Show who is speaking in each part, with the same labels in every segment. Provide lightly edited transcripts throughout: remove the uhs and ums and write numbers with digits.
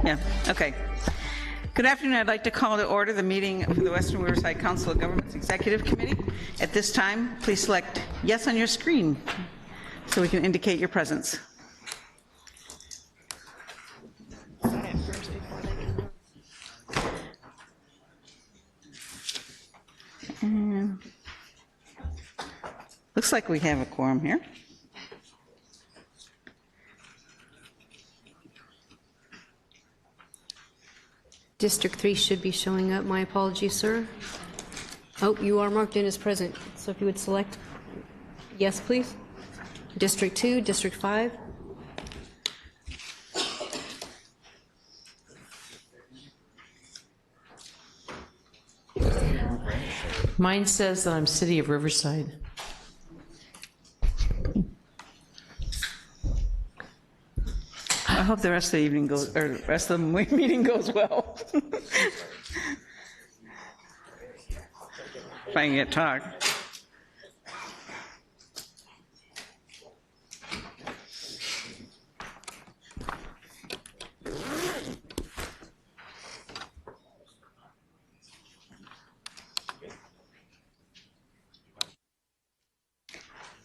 Speaker 1: Yeah, okay. Good afternoon. I'd like to call to order the meeting for the Western Riverside Council of Governments Executive Committee. At this time, please select yes on your screen so we can indicate your presence. And looks like we have a quorum here.
Speaker 2: District 3 should be showing up. My apologies, sir. Oh, you are marked in as present. So if you would select yes, please. District 2, District 5.
Speaker 3: Mine says that I'm City of Riverside.
Speaker 1: I hope the rest of the evening goes, or the rest of the meeting goes well. If I can get talk.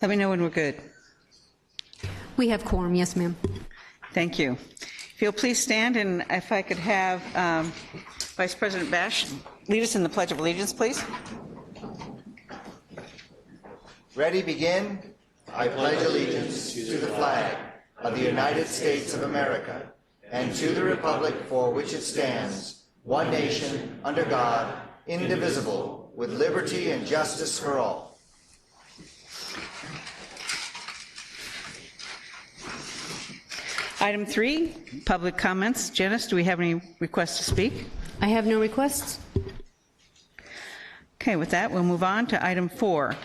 Speaker 1: Let me know when we're good.
Speaker 2: We have quorum, yes, ma'am.
Speaker 1: Thank you. If you'll please stand, and if I could have Vice President Bash lead us in the Pledge of Allegiance, please.
Speaker 4: Ready, begin. I pledge allegiance to the flag of the United States of America and to the republic for which it stands, one nation, under God, indivisible, with liberty and justice for all.
Speaker 1: Item 3, public comments. Janice, do we have any requests to speak?
Speaker 2: I have no requests.
Speaker 1: Okay, with that, we'll move on to item 4.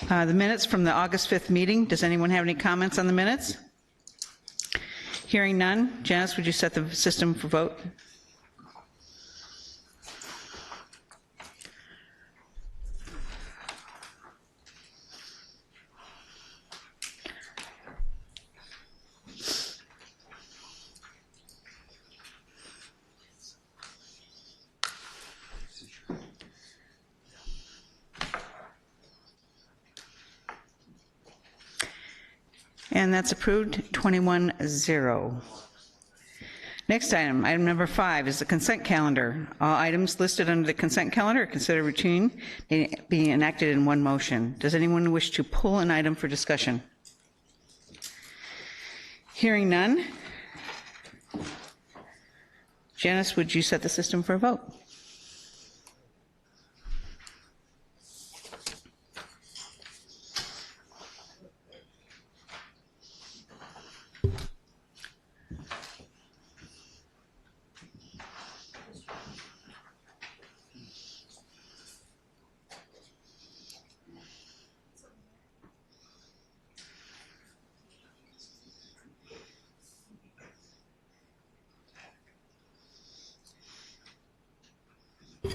Speaker 1: The minutes from the August 5th meeting. Does anyone have any comments on the minutes? Hearing none. Janice, would you set the system for vote? And that's approved, 21-0. Next item, item number 5, is the consent calendar. All items listed under the consent calendar are considered routine, being enacted in one motion. Does anyone wish to pull an item for discussion? Hearing none. Janice, would you set the system for a vote?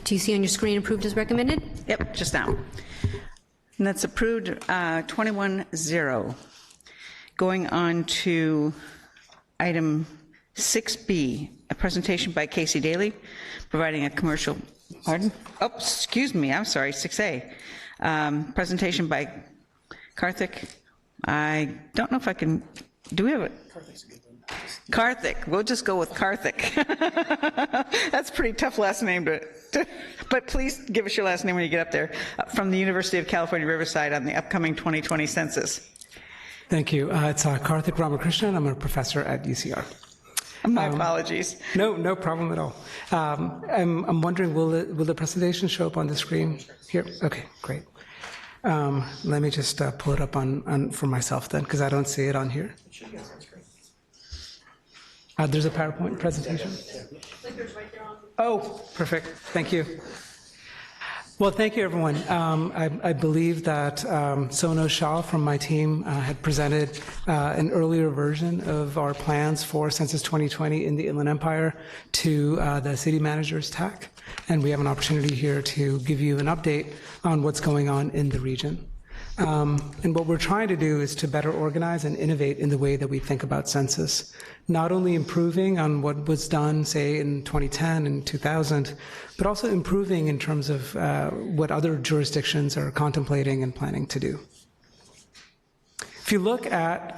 Speaker 2: Do you see on your screen approved as recommended?
Speaker 1: Yep, just now. And that's approved, 21-0. Going on to item 6B, a presentation by Casey Daly, providing a commercial, pardon? Oh, excuse me, I'm sorry, 6A. Presentation by Karthik. I don't know if I can, do we have it? Karthik, we'll just go with Karthik. That's a pretty tough last name but please give us your last name when you get up there. From the University of California, Riverside on the upcoming 2020 census.
Speaker 5: Thank you. It's Karthik Ramakrishnan. I'm a professor at UCR.
Speaker 1: My apologies.
Speaker 5: No problem at all. I'm wondering, will the presentation show up on the screen here? Okay, great. Let me just pull it up on for myself then, because I don't see it on here. There's a PowerPoint presentation. Oh, perfect. Thank you. Well, thank you, everyone. I believe that Sono Shah from my team had presented an earlier version of our plans for Census 2020 in the Inland Empire to the city manager's TAC, and we have an opportunity here to give you an update on what's going on in the region. And what we're trying to do is to better organize and innovate in the way that we think about census, not only improving on what was done, say, in 2010 and 2000, but also improving in terms of what other jurisdictions are contemplating and planning to do. If you look at,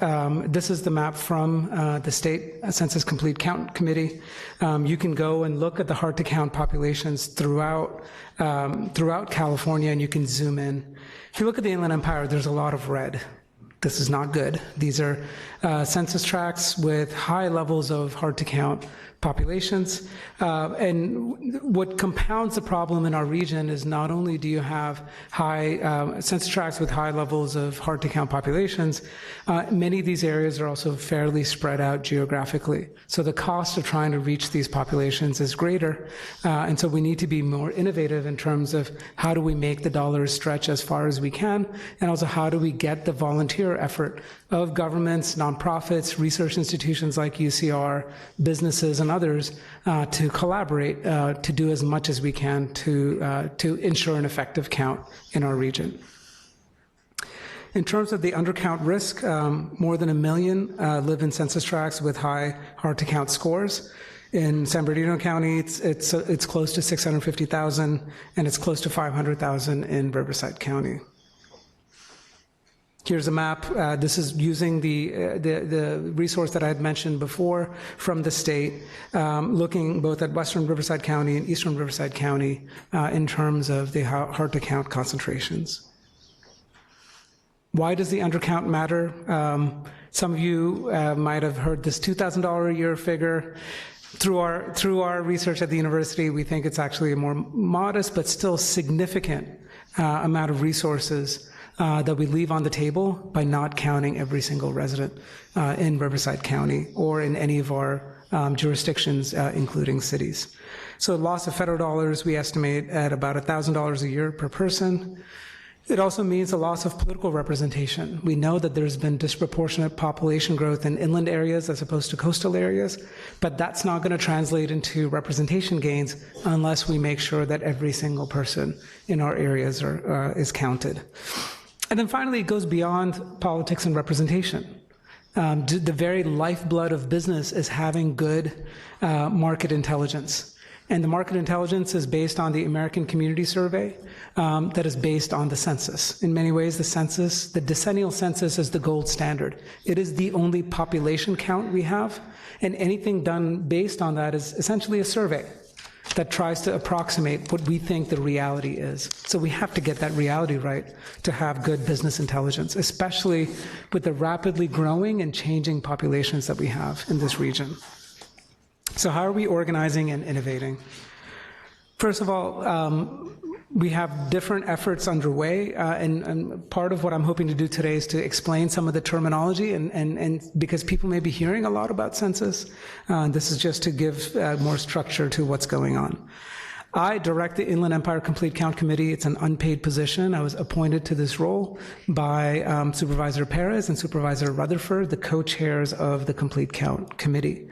Speaker 5: this is the map from the State Census Complete Count Committee. You can go and look at the hard-to-count populations throughout California, and you can zoom in. If you look at the Inland Empire, there's a lot of red. This is not good. These are census tracts with high levels of hard-to-count populations. And what compounds the problem in our region is not only do you have high census tracts with high levels of hard-to-count populations, many of these areas are also fairly spread out geographically. So the cost of trying to reach these populations is greater. And so we need to be more innovative in terms of how do we make the dollars stretch as far as we can, and also how do we get the volunteer effort of governments, nonprofits, research institutions like UCR, businesses, and others to collaborate to do as much as we can to ensure an effective count in our region. In terms of the undercount risk, more than 1 million live in census tracts with high hard-to-count scores. In San Bernardino County, it's close to 650,000, and it's close to 500,000 in Riverside County. Here's a map. This is using the resource that I had mentioned before from the state, looking both at western Riverside County and eastern Riverside County in terms of the hard-to-count concentrations. Why does the undercount matter? Some of you might have heard this $2,000 a year figure. Through our research at the university, we think it's actually a more modest but still significant amount of resources that we leave on the table by not counting every single resident in Riverside County or in any of our jurisdictions, including cities. So loss of federal dollars, we estimate at about $1,000 a year per person. It also means a loss of political representation. We know that there's been disproportionate population growth in inland areas as opposed to coastal areas, but that's not going to translate into representation gains unless we make sure that every single person in our areas is counted. And then finally, it goes beyond politics and representation. The very lifeblood of business is having good market intelligence. And the market intelligence is based on the American Community Survey that is based on the census. In many ways, the census, the decennial census, is the gold standard. It is the only population count we have, and anything done based on that is essentially a survey that tries to approximate what we think the reality is. So we have to get that reality right to have good business intelligence, especially with the rapidly growing and changing populations that we have in this region. So how are we organizing and innovating? First of all, we have different efforts underway, and part of what I'm hoping to do today is to explain some of the terminology, and because people may be hearing a lot about census, this is just to give more structure to what's going on. I direct the Inland Empire Complete Count Committee. It's an unpaid position. I was appointed to this role by Supervisor Perez and Supervisor Rutherford, the co-chairs of the Complete Count Committee.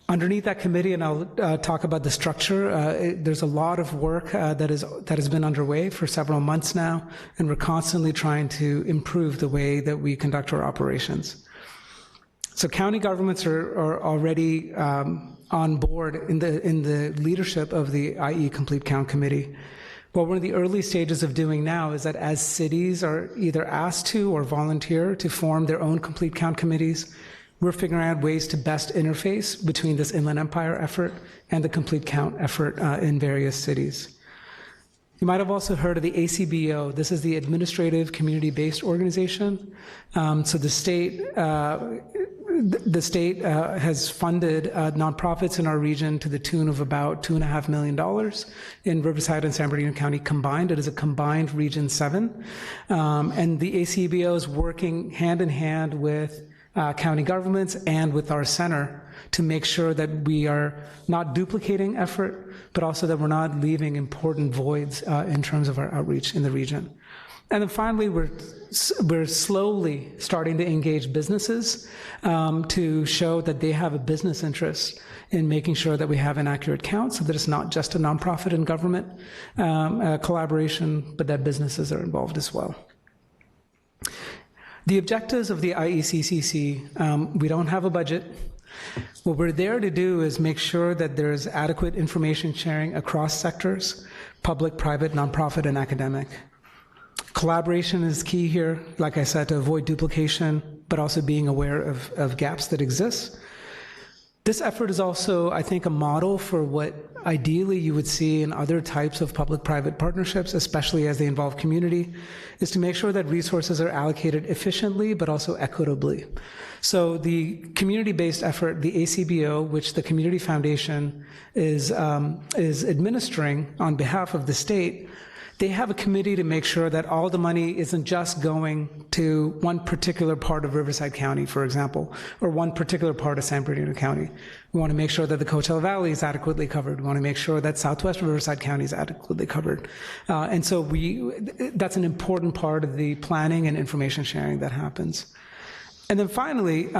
Speaker 5: Underneath that committee, and I'll talk about the structure, there's a lot of work that has been underway for several months now, and we're constantly trying to improve the way that we conduct our operations. So county governments are already on board in the leadership of the IE Complete Count Committee. What we're in the early stages of doing now is that as cities are either asked to or volunteer to form their own Complete Count committees, we're figuring out ways to best interface between this Inland Empire effort and the Complete Count effort in various cities. You might have also heard of the ACBO. This is the Administrative Community-Based Organization. So the state has funded nonprofits in our region to the tune of about $2.5 million in Riverside and San Bernardino County combined. It is a combined Region 7. And the ACBO is working hand in hand with county governments and with our center to make sure that we are not duplicating effort, but also that we're not leaving important voids in terms of our outreach in the region. And then finally, we're slowly starting to engage businesses to show that they have a business interest in making sure that we have an accurate count, so that it's not just a nonprofit and government collaboration, but that businesses are involved as well. The objectives of the IECCC, we don't have a budget. What we're there to do is make sure that there's adequate information sharing across sectors, public, private, nonprofit, and academic. Collaboration is key here, like I said, to avoid duplication, but also being aware of gaps that exist. This effort is also, I think, a model for what ideally you would see in other types of public-private partnerships, especially as they involve community, is to make sure that resources are allocated efficiently, but also equitably. So the community-based effort, the ACBO, which the Community Foundation is administering on behalf of the state, they have a committee to make sure that all the money isn't just going to one particular part of Riverside County, for example, or one particular part of San Bernardino County. We want to make sure that the Coachella Valley is adequately covered. We want to make sure that Southwest Riverside County is adequately covered. And so that's an important part of the planning and information sharing that happens. And then finally,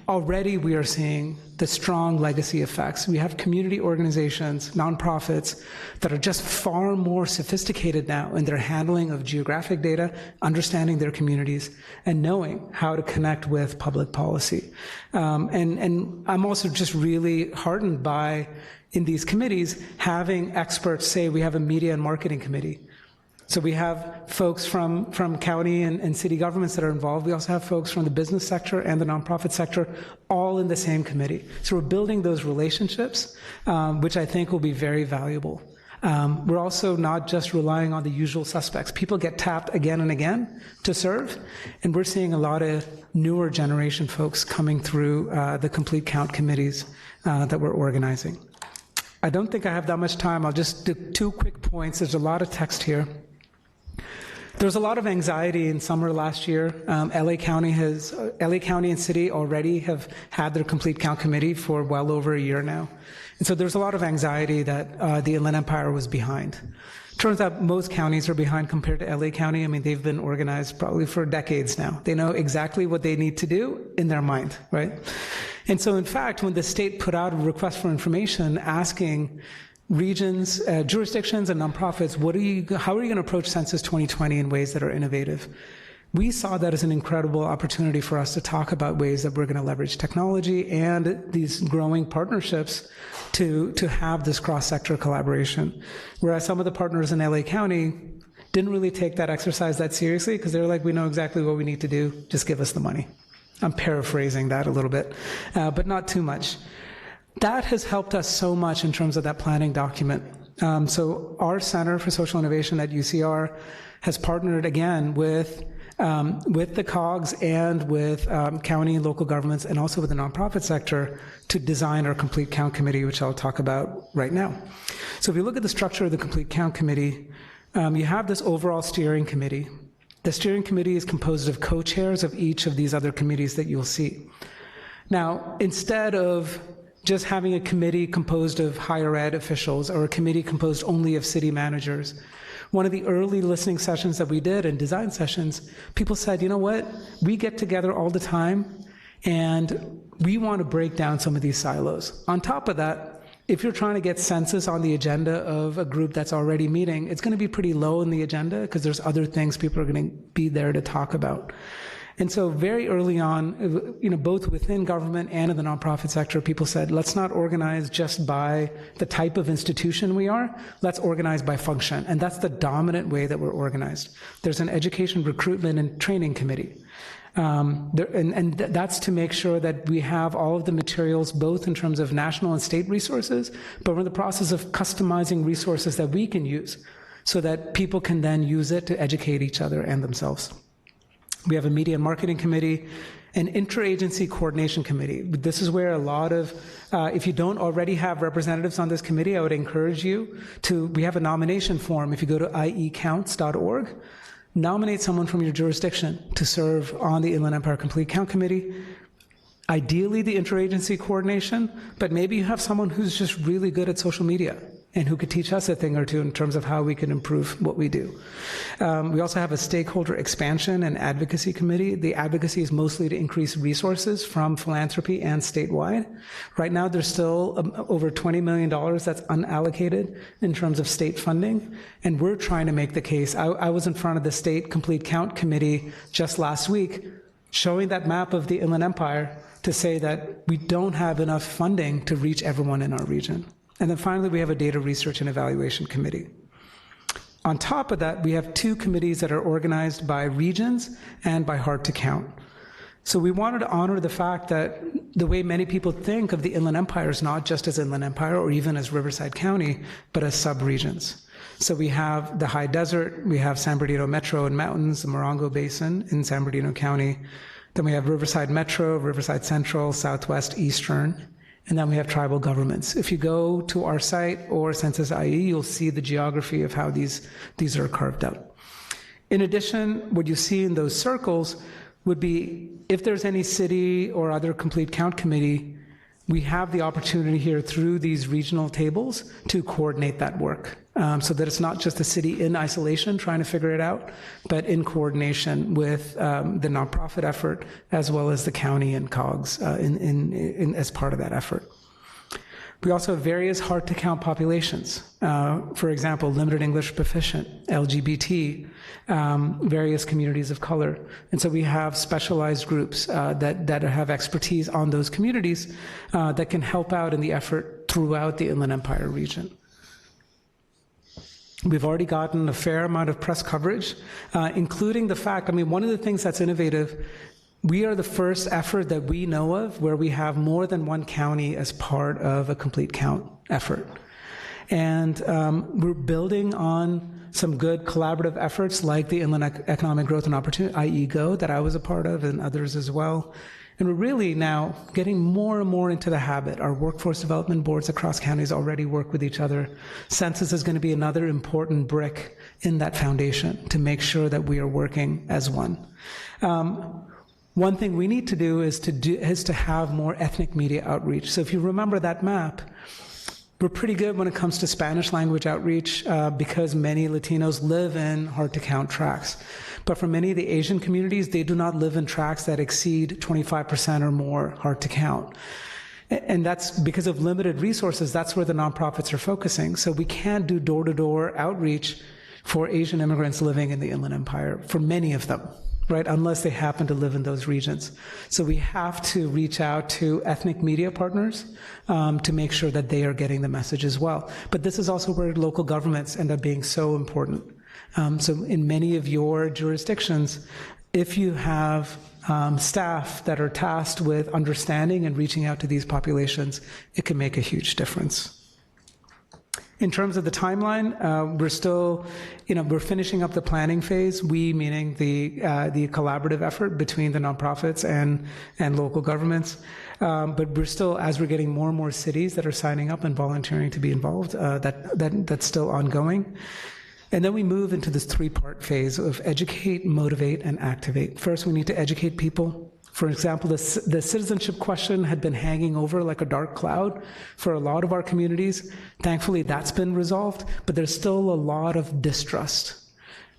Speaker 5: already we are seeing the strong legacy effects. We have community organizations, nonprofits that are just far more sophisticated now in their handling of geographic data, understanding their communities, and knowing how to connect with public policy. And I'm also just really heartened by, in these committees, having experts say we have a media and marketing committee. So we have folks from county and city governments that are involved. We also have folks from the business sector and the nonprofit sector all in the same committee. So we're building those relationships, which I think will be very valuable. We're also not just relying on the usual suspects. People get tapped again and again to serve, and we're seeing a lot of newer generation folks coming through the complete count committees that we're organizing. I don't think I have that much time. I'll just do 2 quick points. There's a lot of text here. There was a lot of anxiety in summer last year. LA County and City already have had their complete count committee for well over a year now. And so there's a lot of anxiety that the Inland Empire was behind. Turns out most counties are behind compared to LA County. I mean, they've been organized probably for decades now. They know exactly what they need to do in their mind, right? And so in fact, when the state put out a request for information asking regions, jurisdictions, and nonprofits, how are you going to approach Census 2020 in ways that are innovative? We saw that as an incredible opportunity for us to talk about ways that we're going to leverage technology and these growing partnerships to have this cross-sector collaboration. Whereas some of the partners in LA County didn't really take that exercise that seriously because they were like, we know exactly what we need to do, just give us the money. I'm paraphrasing that a little bit, but not too much. That has helped us so much in terms of that planning document. So our Center for Social Innovation at UCR has partnered again with the COGs and with county and local governments and also with the nonprofit sector to design our Complete Count Committee, which I'll talk about right now. So if you look at the structure of the Complete Count Committee, you have this overall steering committee. The steering committee is composed of co-chairs of each of these other committees that you'll see. Now, instead of just having a committee composed of higher ed officials or a committee composed only of city managers, one of the early listening sessions that we did and design sessions, people said, you know what, we get together all the time and we want to break down some of these silos. On top of that, if you're trying to get census on the agenda of a group that's already meeting, it's going to be pretty low in the agenda because there's other things people are going to be there to talk about. And so very early on, both within government and in the nonprofit sector, people said, let's not organize just by the type of institution we are, let's organize by function. And that's the dominant way that we're organized. There's an education, recruitment, and training committee. That's to make sure that we have all of the materials, both in terms of national and state resources, but we're in the process of customizing resources that we can use so that people can then use it to educate each other and themselves. We have a media and marketing committee, an interagency coordination committee. This is where a lot of, if you don't already have representatives on this committee, I would encourage you we have a nomination form. If you go to iecounts.org, nominate someone from your jurisdiction to serve on the Inland Empire Complete Count Committee. Ideally, the interagency coordination, but maybe you have someone who's just really good at social media. and who could teach us a thing or two in terms of how we can improve what we do. We also have a stakeholder expansion and advocacy committee. The advocacy is mostly to increase resources from philanthropy and statewide. Right now, there's still over $20 million that's unallocated in terms of state funding, and we're trying to make the case. I was in front of the State Complete Count Committee just last week, showing that map of the Inland Empire to say that we don't have enough funding to reach everyone in our region. And then finally, we have a data research and evaluation committee. On top of that, we have two committees that are organized by regions and by hard to count. So we wanted to honor the fact that the way many people think of the Inland Empire is not just as Inland Empire or even as Riverside County, but as sub-regions. So we have the high desert, we have San Bernardino Metro and Mountains, the Morongo Basin in San Bernardino County. Then we have Riverside Metro, Riverside Central, Southwest, Eastern. And then we have tribal governments. If you go to our site or Census.ie, you'll see the geography of how these are carved out. In addition, what you see in those circles would be if there's any city or other complete count committee, we have the opportunity here through these regional tables to coordinate that work so that it's not just the city in isolation trying to figure it out, but in coordination with the nonprofit effort as well as the county and COGS as part of that effort. We also have various hard-to-count populations. For example, limited English proficient, LGBT, various communities of color. And so we have specialized groups that have expertise on those communities that can help out in the effort throughout the Inland Empire region. We've already gotten a fair amount of press coverage, including the fact, one of the things that's innovative, we are the first effort that we know of where we have more than one county as part of a complete count effort. And we're building on some good collaborative efforts like the Inland Economic Growth and Opportunity, IEGO, that I was a part of, and others as well. And we're really now getting more and more into the habit. Our workforce development boards across counties already work with each other. Census is going to be another important brick in that foundation to make sure that we are working as one. One thing we need to do is to have more ethnic media outreach. So if you remember that map, we're pretty good when it comes to Spanish language outreach because many Latinos live in hard-to-count tracts. But for many of the Asian communities, they do not live in tracts that exceed 25% or more hard-to-count. And that's because of limited resources, that's where the nonprofits are focusing. So we can't do door-to-door outreach for Asian immigrants living in the Inland Empire, for many of them, right, unless they happen to live in those regions. So we have to reach out to ethnic media partners to make sure that they are getting the message as well. But this is also where local governments end up being so important. So in many of your jurisdictions, if you have staff that are tasked with understanding and reaching out to these populations, it can make a huge difference. In terms of the timeline, we're still, we're finishing up the planning phase, we meaning the collaborative effort between the nonprofits and local governments. But we're still, as we're getting more and more cities that are signing up and volunteering to be involved, that's still ongoing. And then we move into this three-part phase of educate, motivate, and activate. First, we need to educate people. For example, the citizenship question had been hanging over like a dark cloud for a lot of our communities. Thankfully, that's been resolved, but there's still a lot of distrust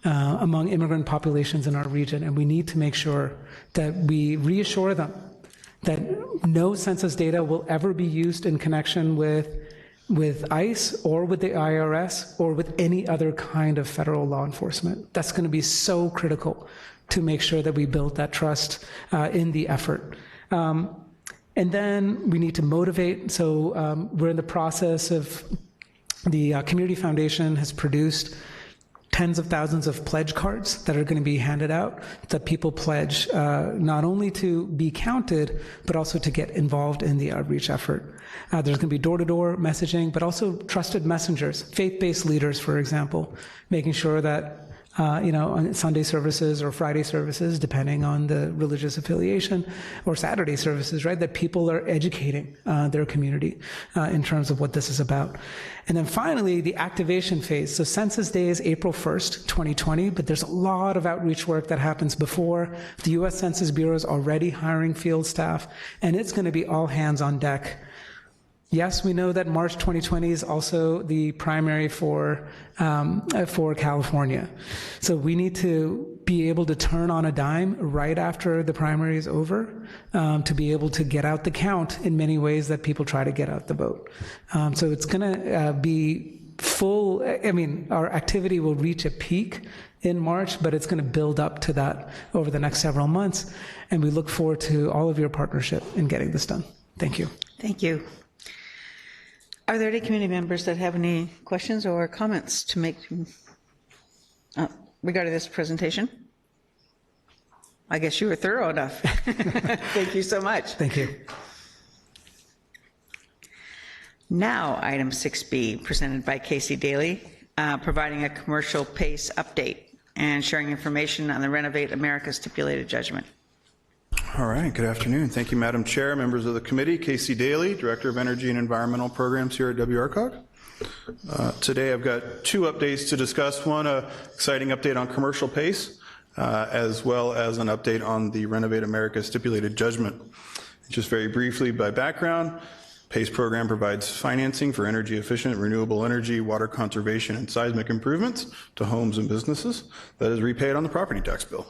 Speaker 5: among immigrant populations in our region, and we need to make sure that we reassure them that no census data will ever be used in connection with ICE or with the IRS or with any other kind of federal law enforcement. That's going to be so critical to make sure that we build that trust in the effort. And then we need to motivate. So we're in the process of, the Community Foundation has produced tens of thousands of pledge cards that are going to be handed out that people pledge not only to be counted, but also to get involved in the outreach effort. There's going to be door-to-door messaging, but also trusted messengers, faith-based leaders, for example, making sure that on Sunday services or Friday services, depending on the religious affiliation, or Saturday services, right, that people are educating their community in terms of what this is about. And then finally, the activation phase. So Census Day is April 1st, 2020, but there's a lot of outreach work that happens before. The U.S. Census Bureau is already hiring field staff, and it's going to be all hands on deck Yes, we know that March 2020 is also the primary for California. So we need to be able to turn on a dime right after the primary is over to be able to get out the count in many ways that people try to get out the vote. So it's going to be full. I mean, our activity will reach a peak in March, but it's going to build up to that over the next several months. And we look forward to all of your partnership in getting this done. Thank you.
Speaker 1: Thank you. Are there any community members that have any questions or comments to make regarding this presentation? I guess you were thorough enough. Thank you so much.
Speaker 5: Thank you.
Speaker 1: Now, item 6B, presented by Casey Daly, providing a commercial pace update and sharing information on the Renovate America stipulated judgment.
Speaker 6: All right, good afternoon. Thank you, Madam Chair, members of the committee. Casey Daly, Director of Energy and Environmental Programs here at WRCOG. Today I've got two updates to discuss. One, an exciting update on commercial pace, as well as an update on the Renovate America stipulated judgment. Just very briefly by background, PACE program provides financing for energy efficient, renewable energy, water conservation, and seismic improvements to homes and businesses that is repaid on the property tax bill.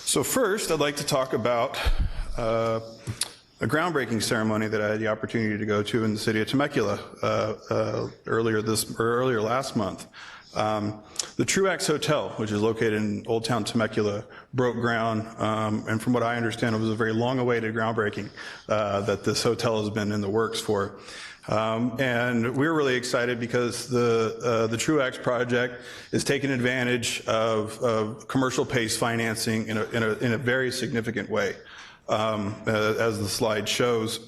Speaker 6: So first, I'd like to talk about a groundbreaking ceremony that I had the opportunity to go to in the city of Temecula earlier last month. The Truax Hotel, which is located in Old Town Temecula, broke ground, and from what I understand, it was a very long-awaited groundbreaking that this hotel has been in the works for. And we're really excited because the Truax project is taking advantage of commercial pace financing in a very significant way. As the slide shows,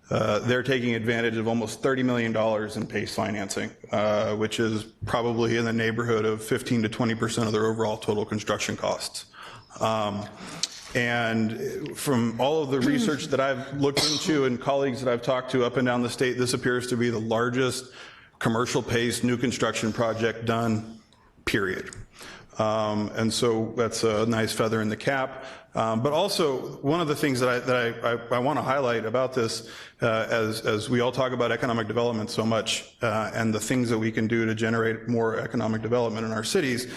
Speaker 6: they're taking advantage of almost $30 million in PACE financing, which is probably in the neighborhood of 15 to 20% of their overall total construction costs. And from all of the research that I've looked into and colleagues that I've talked to up and down the state, this appears to be the largest commercial PACE new construction project done, period. And so that's a nice feather in the cap. But also, one of the things that I want to highlight about this, as we all talk about economic development so much, and the things that we can do to generate more economic development in our cities,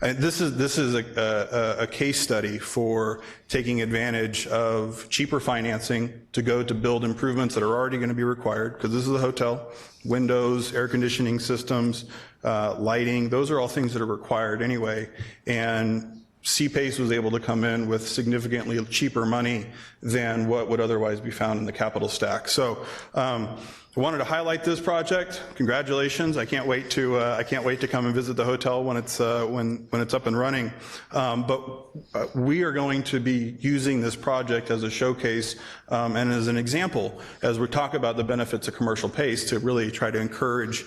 Speaker 6: this is a case study for taking advantage of cheaper financing to go to build improvements that are already going to be required, because this is a hotel. Windows, air conditioning systems, lighting, those are all things that are required anyway. And CPACE was able to come in with significantly cheaper money than what would otherwise be found in the capital stack. So I wanted to highlight this project. Congratulations! I can't wait to come and visit the hotel when it's up and running. But we are going to be using this project as a showcase and as an example as we talk about the benefits of commercial PACE to really try to encourage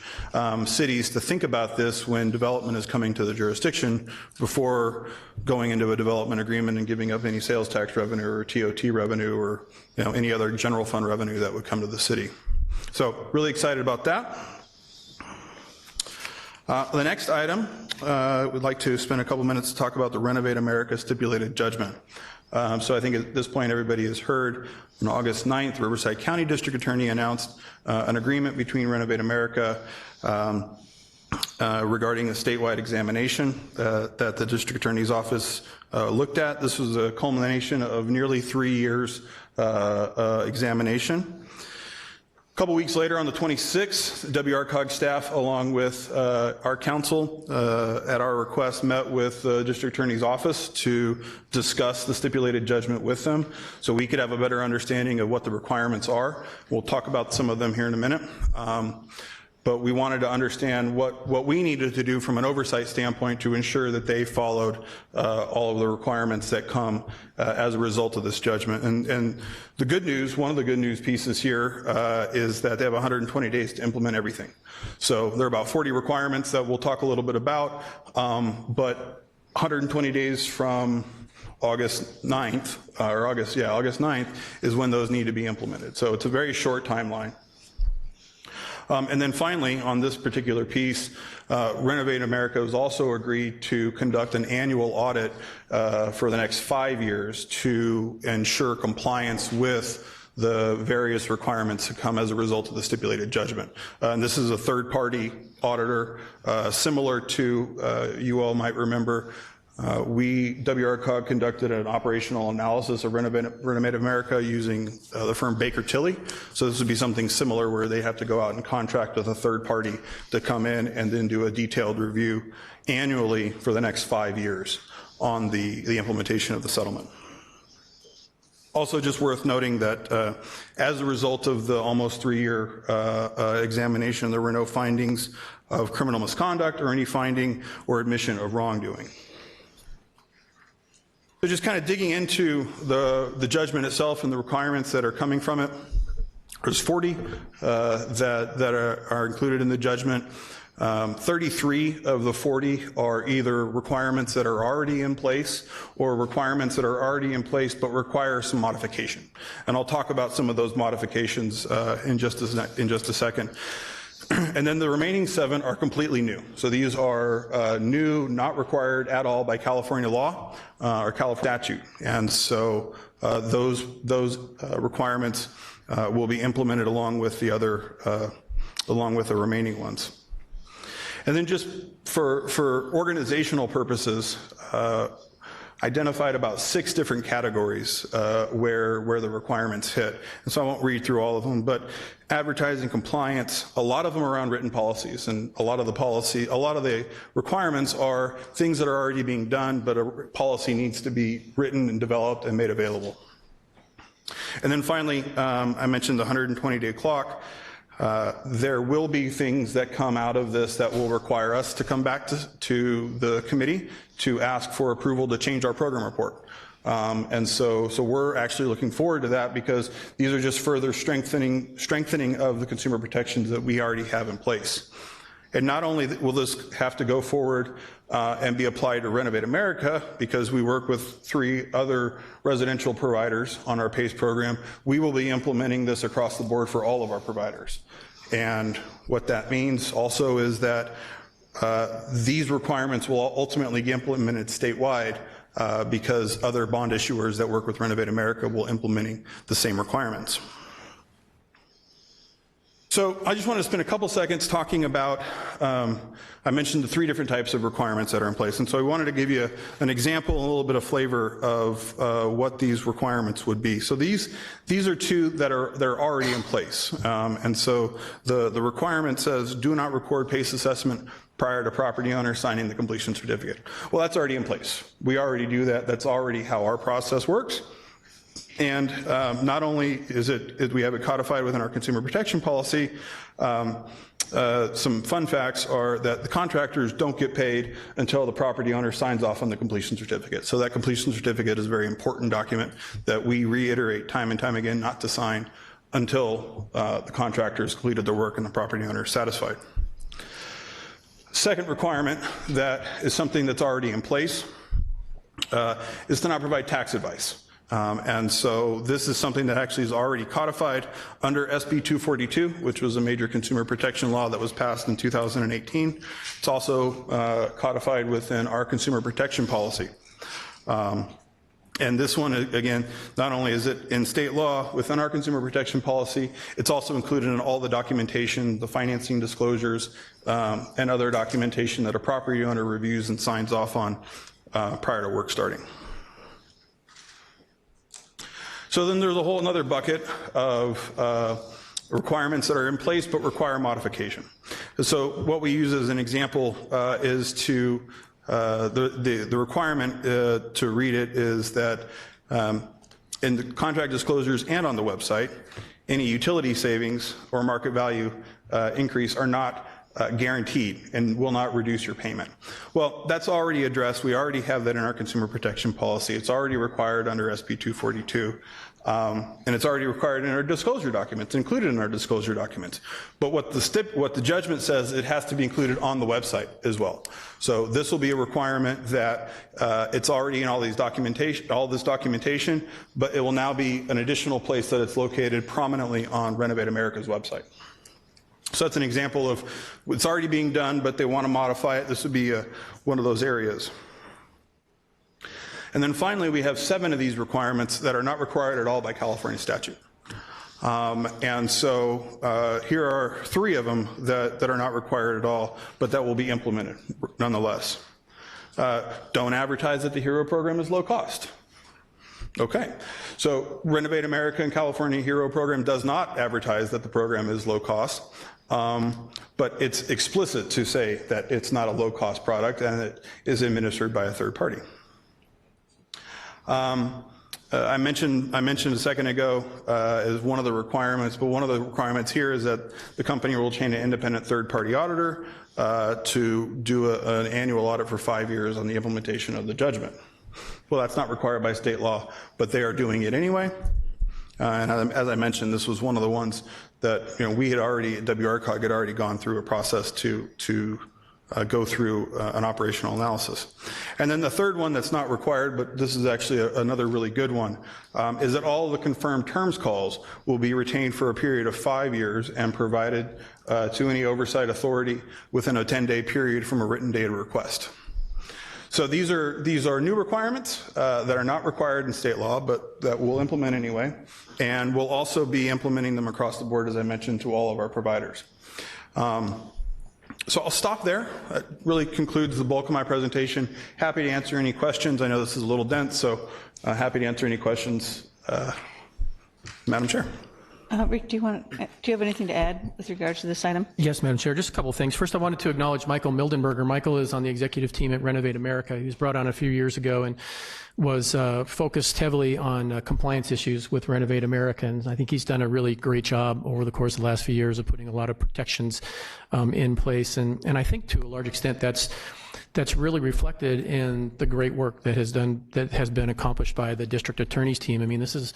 Speaker 6: cities to think about this when development is coming to the jurisdiction before going into a development agreement and giving up any sales tax revenue or TOT revenue or any other general fund revenue that would come to the city. So really excited about that. The next item, we'd like to spend a couple minutes to talk about the Renovate America stipulated judgment. So I think at this point everybody has heard on August 9th, Riverside County District Attorney announced an agreement between Renovate America regarding a statewide examination that the District Attorney's Office looked at. This was a culmination of nearly 3 years examination. A couple weeks later, on the 26th, WRCOG staff, along with our counsel, at our request, met with the District Attorney's Office to discuss the stipulated judgment with them so we could have a better understanding of what the requirements are. We'll talk about some of them here in a minute. But we wanted to understand what we needed to do from an oversight standpoint to ensure that they followed all of the requirements that come as a result of this judgment. And the good news, one of the good news pieces here is that they have 120 days to implement everything. So there are about 40 requirements that we'll talk a little bit about, but 120 days from August 9th, August 9th is when those need to be implemented. So it's a very short timeline. And then finally, on this particular piece, Renovate America has also agreed to conduct an annual audit for the next 5 years to ensure compliance with the various requirements that come as a result of the stipulated judgment. And this is a third-party auditor, similar to, you all might remember, WRCOG conducted an operational analysis of Renovate America using the firm Baker Tilly. So this would be something similar where they have to go out and contract with a third party to come in and then do a detailed review annually for the next 5 years on the implementation of the settlement. Also just worth noting that as a result of the almost 3-year examination, there were no findings of criminal misconduct or any finding or admission of wrongdoing. So just kind of digging into the judgment itself and the requirements that are coming from it. There's 40 that are included in the judgment. 33 of the 40 are either requirements that are already in place or requirements that are already in place but require some modification. And I'll talk about some of those modifications in just a second. And then the remaining 7 are completely new. So these are new, not required at all by California law or California statute. And so those requirements will be implemented along with the remaining ones. And then just for organizational purposes, identified about 6 different categories where the requirements hit. And so I won't read through all of them, but advertising compliance, a lot of them are around written policies, and a lot of the requirements are things that are already being done, but a policy needs to be written and developed and made available. And then finally, I mentioned the 120-day clock. There will be things that come out of this that will require us to come back to the committee to ask for approval to change our program report. And so we're actually looking forward to that because these are just further strengthening of the consumer protections that we already have in place. And not only will this have to go forward and be applied to Renovate America, because we work with 3 other residential providers on our PACE program, we will be implementing this across the board for all of our providers. And what that means also is that these requirements will ultimately be implemented statewide because other bond issuers that work with Renovate America will implementing the same requirements. So I just want to spend a couple seconds talking about, I mentioned the 3 different types of requirements that are in place. And so I wanted to give you an example, a little bit of flavor of what these requirements would be. So these are 2 that are already in place. And so the requirement says, do not record PACE assessment prior to property owner signing the completion certificate. Well, that's already in place. We already do that. That's already how our process works. And not only we have it codified within our consumer protection policy, some fun facts are that the contractors don't get paid until the property owner signs off on the completion certificate. So that completion certificate is a very important document that we reiterate time and time again not to sign until the contractor has completed their work and the property owner is satisfied. Second requirement that is something that's already in place is to not provide tax advice. And so this is something that actually is already codified under SB 242, which was a major consumer protection law that was passed in 2018. It's also codified within our consumer protection policy. And this one, again, not only is it in state law within our consumer protection policy, it's also included in all the documentation, the financing disclosures, and other documentation that a property owner reviews and signs off on prior to work starting. So then there's a whole another bucket of requirements that are in place but require modification. So what we use as an example is to the requirement to read it is that in the contract disclosures and on the website, any utility savings or market value increase are not guaranteed and will not reduce your payment. Well, that's already addressed. We already have that in our consumer protection policy. It's already required under SB 242. And it's already required in our disclosure documents, included in our disclosure documents. But what the judgment says, it has to be included on the website as well. So this will be a requirement that it's already in all this documentation, but it will now be an additional place that it's located prominently on Renovate America's website. So that's an example of it's already being done, but they want to modify it. This would be one of those areas. And then finally, we have 7 of these requirements that are not required at all by California statute. And so here are 3 of them that are not required at all, but that will be implemented nonetheless. Don't advertise that the HERO program is low cost. Okay, so Renovate America and California HERO program does not advertise that the program is low cost, but it's explicit to say that it's not a low cost product and it is administered by a third party. I mentioned a second ago as one of the requirements, but one of the requirements here is that the company will retain an independent third-party auditor to do an annual audit for 5 years on the implementation of the judgment. Well, that's not required by state law, but they are doing it anyway. And as I mentioned, this was one of the ones that we had already, WRCOG had already gone through a process to go through an operational analysis. And then the third one that's not required, but this is actually another really good one, is that all the confirmed terms calls will be retained for a period of 5 years and provided to any oversight authority within a 10-day period from a written data request. So these are new requirements that are not required in state law, but that we'll implement anyway. And we'll also be implementing them across the board, as I mentioned, to all of our providers. So I'll stop there. That really concludes the bulk of my presentation. Happy to answer any questions. I know this is a little dense, so happy to answer any questions. Madam Chair.
Speaker 1: Rick, do you have anything to add with regards to this item?
Speaker 7: Yes, Madam Chair, just a couple of things. First, I wanted to acknowledge Michael Mildenberger. Michael is on the executive team at Renovate America. He was brought on a few years ago and was focused heavily on compliance issues with Renovate America, and I think he's done a really great job over the course of the last few years of putting a lot of protections in place, and I think to a large extent that's really reflected in the great work that has been accomplished by the district attorney's team. I mean, this is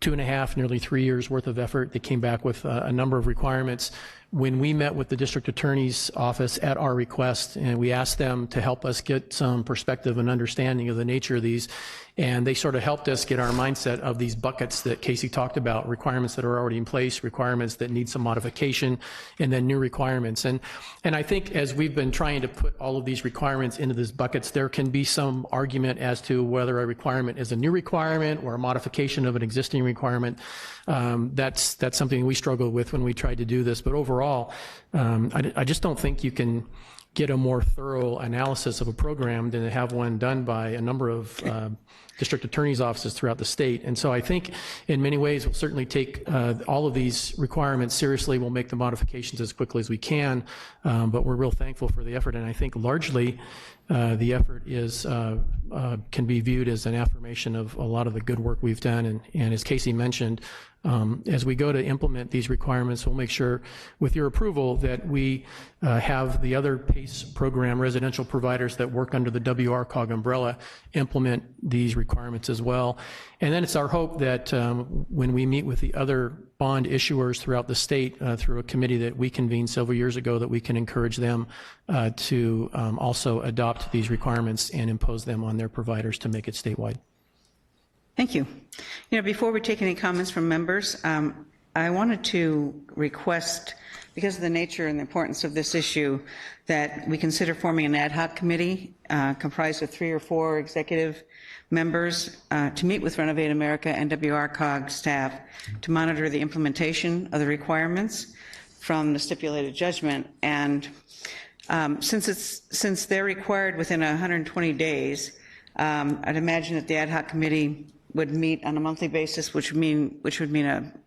Speaker 7: 2.5, nearly 3 years worth of effort. They came back with a number of requirements. When we met with the district attorney's office at our request, and we asked them to help us get some perspective and understanding of the nature of these, and they sort of helped us get our mindset of these buckets that Casey talked about, requirements that are already in place, requirements that need some modification, and then new requirements. And I think as we've been trying to put all of these requirements into these buckets, there can be some argument as to whether a requirement is a new requirement or a modification of an existing requirement. That's something we struggled with when we tried to do this. But overall, I just don't think you can get a more thorough analysis of a program than to have one done by a number of district attorney's offices throughout the state. And so I think in many ways we'll certainly take all of these requirements seriously. We'll make the modifications as quickly as we can, but we're real thankful for the effort. And I think largely the effort can be viewed as an affirmation of a lot of the good work we've done. And as Casey mentioned, as we go to implement these requirements, we'll make sure, with your approval, that we have the other PACE program residential providers that work under the WRCOG umbrella implement these requirements as well. And then it's our hope that when we meet with the other bond issuers throughout the state through a committee that we convened several years ago, that we can encourage them to also adopt these requirements and impose them on their providers to make it statewide.
Speaker 1: Thank you. Before we take any comments from members, I wanted to request, because of the nature and the importance of this issue, that we consider forming an ad hoc committee comprised of 3 or 4 executive members to meet with Renovate America and WRCOG staff to monitor the implementation of the requirements from the stipulated judgment. And since they're required within 120 days, I'd imagine that the ad hoc committee would meet on a monthly basis, which would mean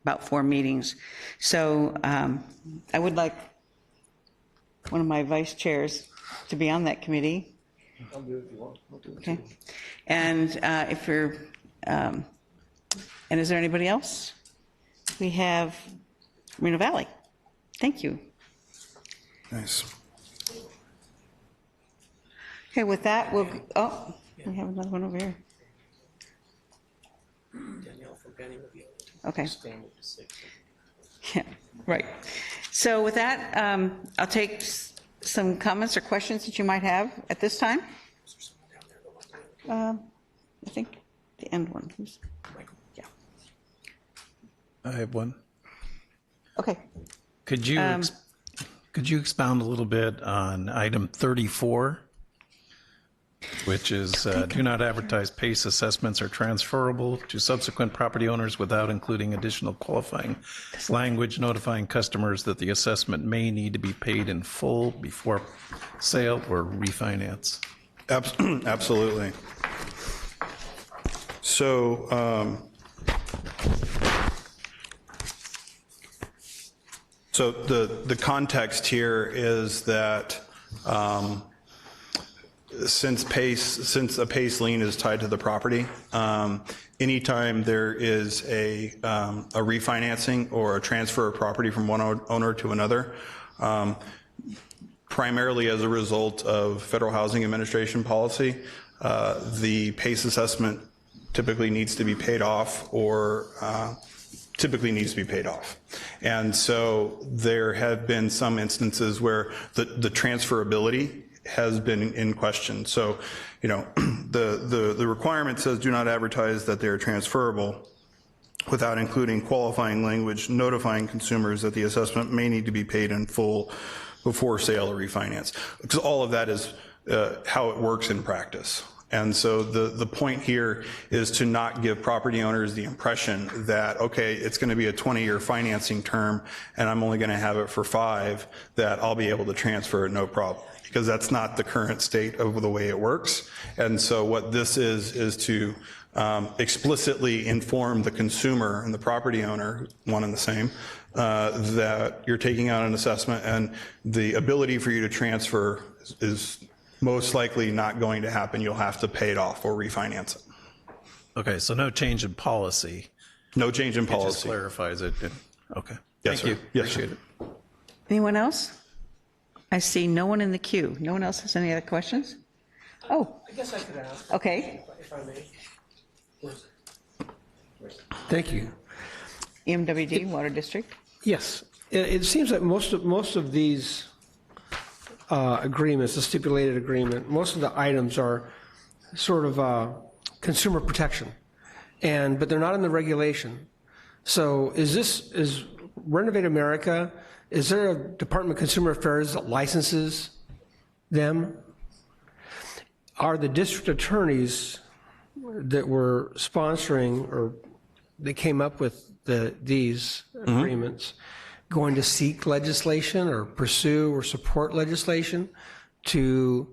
Speaker 1: about 4 meetings. So I would like one of my vice chairs to be on that committee.
Speaker 4: I'll do it if you want. I'll do it.
Speaker 1: Okay. And if you're, and is there anybody else? We have Reno Valley. Thank you.
Speaker 6: Nice.
Speaker 1: Okay, with that, we have another one over here. Okay. Yeah, right. So with that, I'll take some comments or questions that you might have at this time. I think the end one. Yeah.
Speaker 8: I have one.
Speaker 1: Okay.
Speaker 8: Could you expound a little bit on item 34? which is do not advertise PACE assessments are transferable to subsequent property owners without including additional qualifying language notifying customers that the assessment may need to be paid in full before sale or refinance.
Speaker 6: Absolutely. So, so the context here is that since a PACE lien is tied to the property, anytime there is a refinancing or a transfer of property from one owner to another, primarily as a result of Federal Housing Administration policy, the PACE assessment typically needs to be paid off And so there have been some instances where the transferability has been in question. So, you know, the requirement says do not advertise that they are transferable without including qualifying language notifying consumers that the assessment may need to be paid in full before sale or refinance. Because all of that is how it works in practice. And so the point here is to not give property owners the impression that, okay, it's going to be a 20-year financing term and I'm only going to have it for 5, that I'll be able to transfer it no problem. Because that's not the current state of the way it works. And so what this is to explicitly inform the consumer and the property owner, one and the same, that you're taking out an assessment and the ability for you to transfer is most likely not going to happen. You'll have to pay it off or refinance it.
Speaker 8: Okay, so no change in policy.
Speaker 6: No change in policy.
Speaker 8: It just clarifies it. Okay.
Speaker 6: Yes,
Speaker 8: Thank
Speaker 6: sir.
Speaker 8: you.
Speaker 6: Yes,
Speaker 8: Appreciate
Speaker 6: sir.
Speaker 8: it.
Speaker 1: Anyone else? I see no one in the queue. No one else has any other questions? Oh.
Speaker 9: I guess I could ask.
Speaker 1: Okay.
Speaker 9: If I may. Thank you.
Speaker 1: EMWD, Water District.
Speaker 9: Yes, it seems like most of these agreements, the stipulated agreement, most of the items are sort of consumer protection, but they're not in the regulation. So is Renovate America, is there a Department of Consumer Affairs that licenses them? Are the district attorneys that were sponsoring or they came up with these agreements going to seek legislation or pursue or support legislation to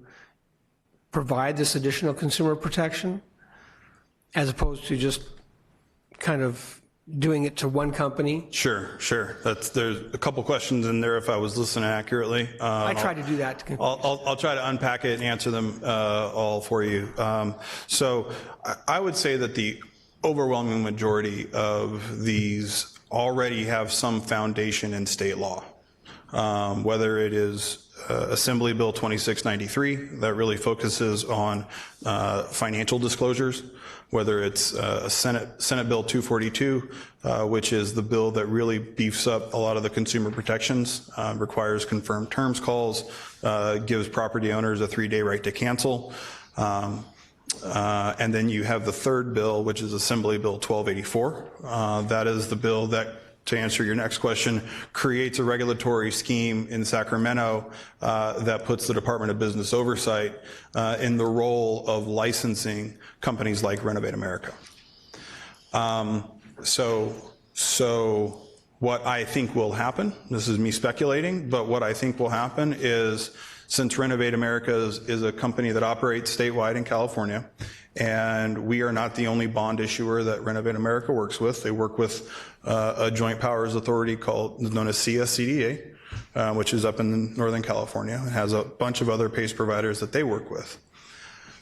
Speaker 9: provide this additional consumer protection as opposed to just kind of doing it to one company?
Speaker 6: Sure. There's a couple questions in there if I was listening accurately.
Speaker 9: I tried to do that.
Speaker 6: I'll try to unpack it and answer them all for you. So I would say that the overwhelming majority of these already have some foundation in state law, whether it is Assembly Bill 2693 that really focuses on financial disclosures, whether it's Senate Bill 242, which is the bill that really beefs up a lot of the consumer protections, requires confirmed terms calls, gives property owners a 3-day right to cancel. And then you have the third bill, which is Assembly Bill 1284. That is the bill that, to answer your next question, creates a regulatory scheme in Sacramento that puts the Department of Business Oversight in the role of licensing companies like Renovate America. So what I think will happen, this is me speculating, but what I think will happen is, since Renovate America is a company that operates statewide in California, and we are not the only bond issuer that Renovate America works with. They work with a joint powers authority known as CSCDA, which is up in Northern California. It has a bunch of other PACE providers that they work with.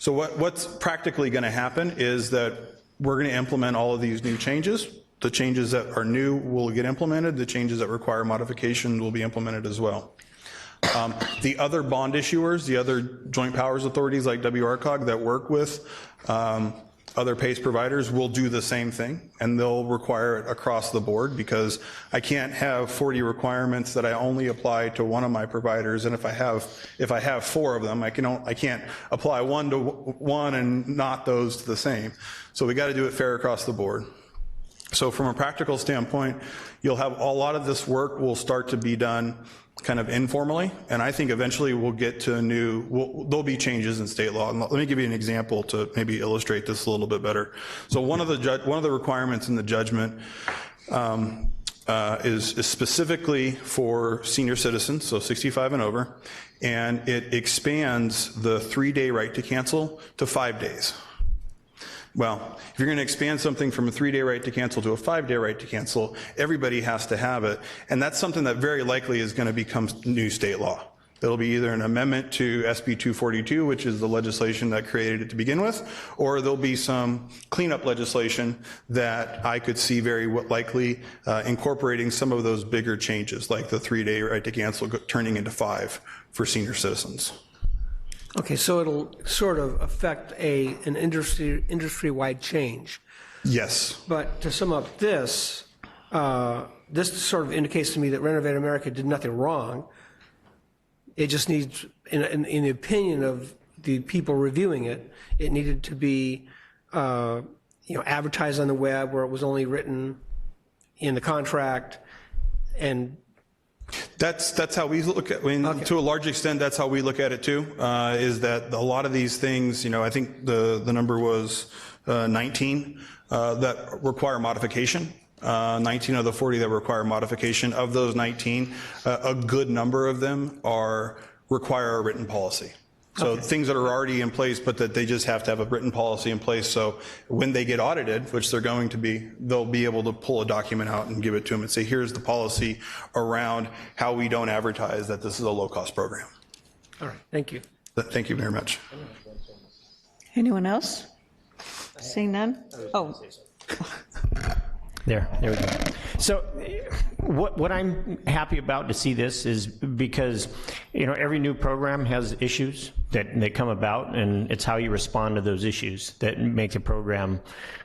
Speaker 6: So what's practically going to happen is that we're going to implement all of these new changes. The changes that are new will get implemented. The changes that require modification will be implemented as well. The other bond issuers, the other joint powers authorities like WRCOG that work with other PACE providers will do the same thing, and they'll require it across the board, because I can't have 40 requirements that I only apply to one of my providers, and if I have 4 of them, I can't apply one to one and not those to the same. So we got to do it fair across the board. So from a practical standpoint, you'll have a lot of this work will start to be done kind of informally, and I think eventually we'll get to there'll be changes in state law. And let me give you an example to maybe illustrate this a little bit better. So one of the requirements in the judgment is specifically for senior citizens, so 65 and over, and it expands the 3-day right to cancel to 5 days. Well, if you're going to expand something from a 3-day right to cancel to a 5-day right to cancel, everybody has to have it. And that's something that very likely is going to become new state law. It'll be either an amendment to SB 242, which is the legislation that created it to begin with, or there'll be some cleanup legislation that I could see very likely incorporating some of those bigger changes, like the 3-day right to cancel turning into 5 for senior citizens.
Speaker 9: Okay, so it'll sort of affect an industry-wide change.
Speaker 6: Yes.
Speaker 9: But to sum up this sort of indicates to me that Renovate America did nothing wrong. It just needs, in the opinion of the people reviewing it, it needed to be advertised on the web where it was only written in the contract, and
Speaker 6: That's how we look at it. To a large extent, that's how we look at it too, is that a lot of these things, I think the number was 19 that require modification. 19 of the 40 that require modification. Of those 19, a good number of them require a written policy. So things that are already in place, but that they just have to have a written policy in place. So when they get audited, which they're going to be, they'll be able to pull a document out and give it to them and say, here's the policy around how we don't advertise that this is a low-cost program.
Speaker 9: all right, thank you.
Speaker 6: Thank you very much.
Speaker 1: Anyone else? Seeing none? Oh,
Speaker 10: There we go. So what I'm happy about to see this is because, every new program has issues that come about, and it's how you respond to those issues that make the program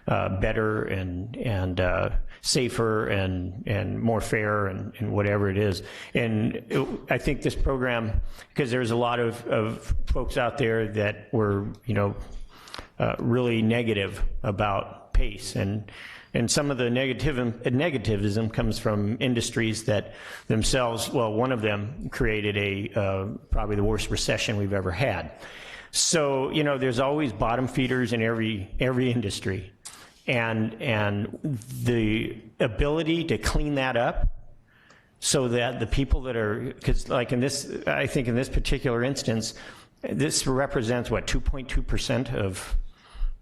Speaker 10: better and safer and more fair and whatever it is. And I think this program, because there's a lot of folks out there that were, really negative about PACE, and some of the negativism comes from industries that themselves, well, one of them created probably the worst recession we've ever had. So, there's always bottom feeders in every industry. And the ability to clean that up so that the people that are, because like I think in this particular instance, this represents, 2.2%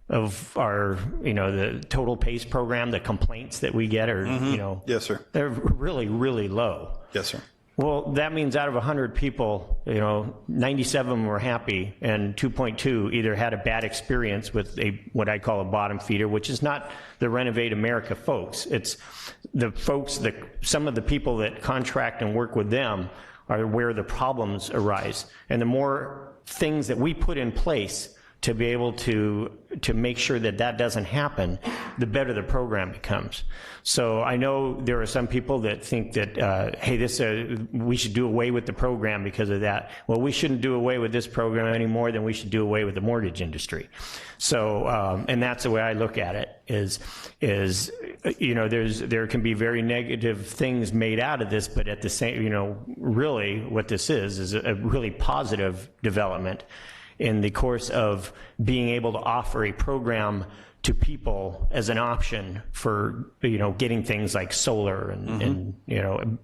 Speaker 10: of our, the total PACE program, the complaints that we get are,
Speaker 6: Yes, sir.
Speaker 10: they're really, really low.
Speaker 6: Yes, sir.
Speaker 10: Well, that means out of 100 people, 97 of them were happy, and 2.2 either had a bad experience with what I call a bottom feeder, which is not the Renovate America folks. It's the folks that some of the people that contract and work with them are where the problems arise. And the more things that we put in place to be able to make sure that doesn't happen, the better the program becomes. So I know there are some people that think that, hey, we should do away with the program because of that. Well, we shouldn't do away with this program any more than we should do away with the mortgage industry. So, and that's the way I look at it, is there can be very negative things made out of this, but at the same, really what this is a really positive development in the course of being able to offer a program to people as an option for, getting things like solar and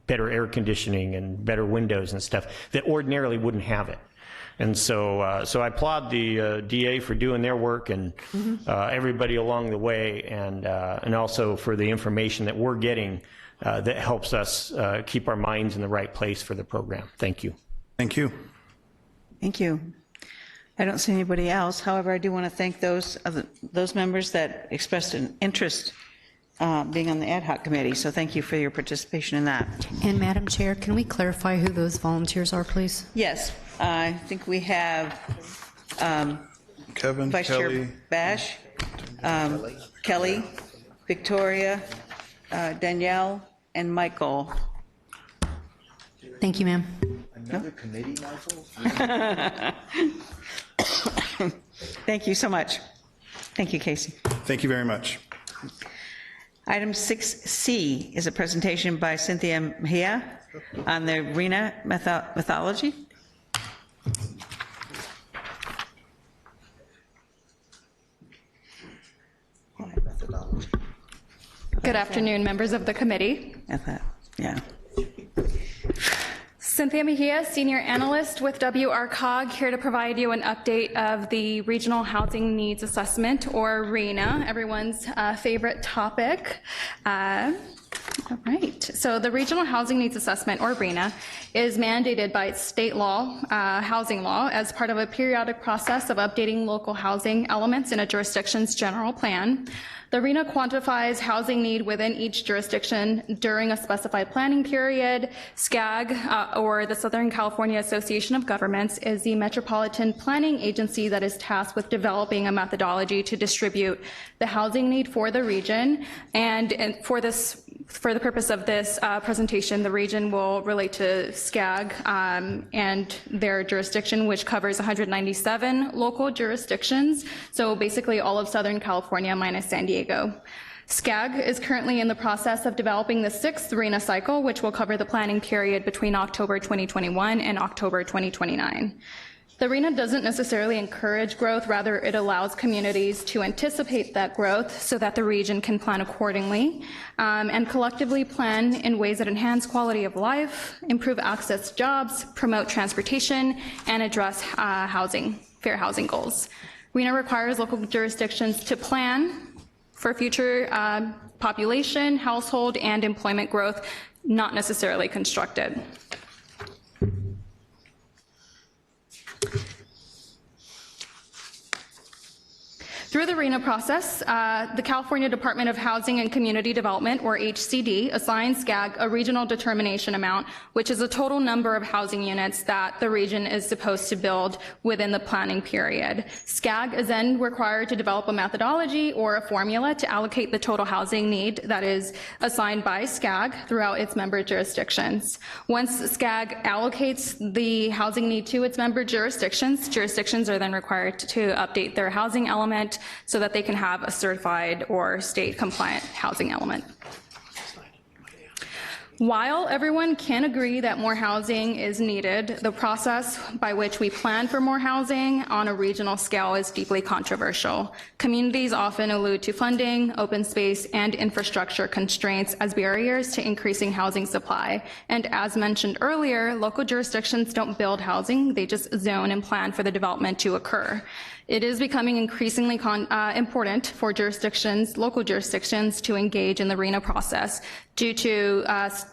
Speaker 10: better air conditioning and better windows and stuff that ordinarily wouldn't have it. And so I applaud the DA for doing their work and everybody along the way, and also for the information that we're getting that helps us keep our minds in the right place for the program. Thank you.
Speaker 6: Thank you.
Speaker 1: thank you. I don't see anybody else. However, I do want to thank those members that expressed an interest being on the ad hoc committee. So thank you for your participation in that.
Speaker 2: And Madam Chair, can we clarify who those volunteers are, please?
Speaker 1: Yes, I think we have
Speaker 6: Kevin,
Speaker 1: Vice
Speaker 6: Kelly.
Speaker 1: Chair Bash, Kelly, Victoria, Danielle, and Michael.
Speaker 2: Thank you, ma'am.
Speaker 4: Another committee, Michael?
Speaker 1: Thank you so much. Thank you, Casey.
Speaker 6: Thank you very much.
Speaker 1: Item 6C is a presentation by Cynthia Mejia on the RENA methodology.
Speaker 11: Good afternoon, members of the committee.
Speaker 1: Yeah.
Speaker 11: Cynthia Mejia, Senior Analyst with WRCOG, here to provide you an update of the Regional Housing Needs Assessment, or RHNA, everyone's favorite topic. All right, so the Regional Housing Needs Assessment, or RHNA, is mandated by state law, housing law, as part of a periodic process of updating local housing elements in a jurisdiction's general plan. The RHNA quantifies housing need within each jurisdiction during a specified planning period. SCAG, or the Southern California Association of Governments, is the metropolitan planning agency that is tasked with developing a methodology to distribute the housing need for the region. And for the purpose of this presentation, the region will relate to SCAG and their jurisdiction, which covers 197 local jurisdictions. So basically all of Southern California minus San Diego. SCAG is currently in the process of developing the 6th RHNA cycle, which will cover the planning period between October 2021 and October 2029. The RHNA doesn't necessarily encourage growth, rather it allows communities to anticipate that growth so that the region can plan accordingly and collectively plan in ways that enhance quality of life, improve access to jobs, promote transportation, and address fair housing goals. RHNA requires local jurisdictions to plan for future population, household, and employment growth, not necessarily constructed. Through the RHNA process, the California Department of Housing and Community Development, or HCD, assigns SCAG a regional determination amount, which is the total number of housing units that the region is supposed to build within the planning period. SCAG is then required to develop a methodology or a formula to allocate the total housing need that is assigned by SCAG throughout its member jurisdictions. Once SCAG allocates the housing need to its member jurisdictions, jurisdictions are then required to update their housing element so that they can have a certified or state compliant housing element. While everyone can agree that more housing is needed, the process by which we plan for more housing on a regional scale is deeply controversial. Communities often allude to funding, open space, and infrastructure constraints as barriers to increasing housing supply. And as mentioned earlier, local jurisdictions don't build housing, they just zone and plan for the development to occur. It is becoming increasingly important for local jurisdictions, to engage in the RHNA process due to